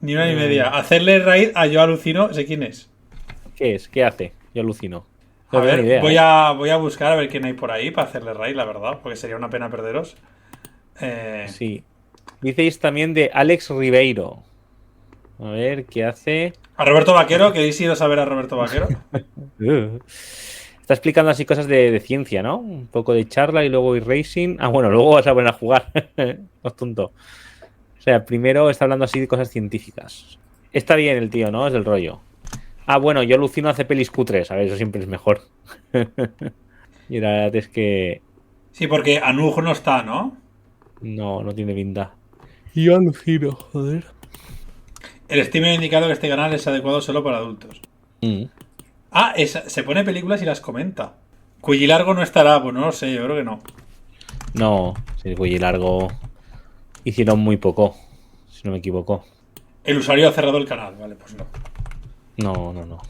S8: Ni una ni media. Hacerle raid a Yo Alucino, sé quién es.
S7: ¿Qué es? ¿Qué hace? Yo alucino.
S8: A
S7: No tengo
S8: ver,
S7: ni idea,
S8: voy a buscar a ver quién hay por ahí para hacerle raid, la verdad, porque sería una pena perderos.
S7: Sí. Diceis también de Alex Ribeiro. A ver, ¿qué hace?
S8: A Roberto Vaquero, ¿queréis ir a saber a Roberto Vaquero?
S7: Está explicando así cosas de ciencia, ¿no? Un poco de charla y luego e-racing. Ah, bueno, luego vas a poner a jugar. No es tonto. O sea, primero está hablando así de cosas científicas. Está bien el tío, ¿no? Es del rollo. Ah, bueno, yo alucino hace pelis cutres. A ver, eso siempre es mejor. Y la verdad es que...
S8: Sí, porque Anuj no está, ¿no?
S7: No tiene pinta. Yo alucino, joder.
S8: El Steam ha indicado que este canal es adecuado solo para adultos. Ah, se pone películas y las comenta. Cuyilargo no estará, pues no lo sé, yo creo que no.
S7: No, si fue largo. Hicieron muy poco, si no me equivoco.
S8: El usuario ha cerrado el canal, vale, pues no.
S7: No.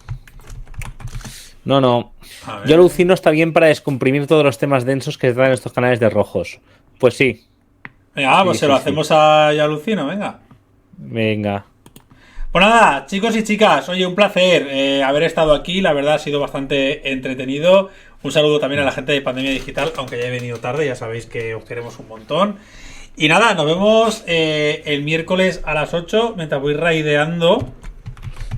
S8: A ver.
S7: Yo alucino está bien para descomprimir todos los temas densos que están en estos canales de rojos. Pues sí.
S8: Venga, pues se lo hacemos a Yo Alucino, venga.
S7: Venga.
S8: Pues nada, chicos y chicas, oye, un placer haber estado aquí, la verdad ha sido bastante entretenido. Un saludo también a la gente de Pandemia Digital, aunque ya he venido tarde, ya sabéis que os queremos un montón. Y nada, nos vemos el miércoles a las 8, mientras voy raideando.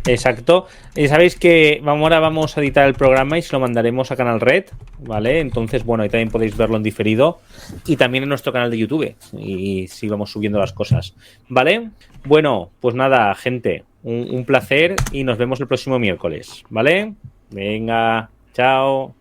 S7: Exacto. Y sabéis que ahora vamos a editar el programa y se lo mandaremos a Canal Red, ¿vale? Entonces, bueno, ahí también podéis verlo en diferido y también en nuestro canal de YouTube y si vamos subiendo las cosas, ¿vale? Bueno, pues nada, gente, un placer y nos vemos el próximo miércoles, ¿vale? Venga, chao.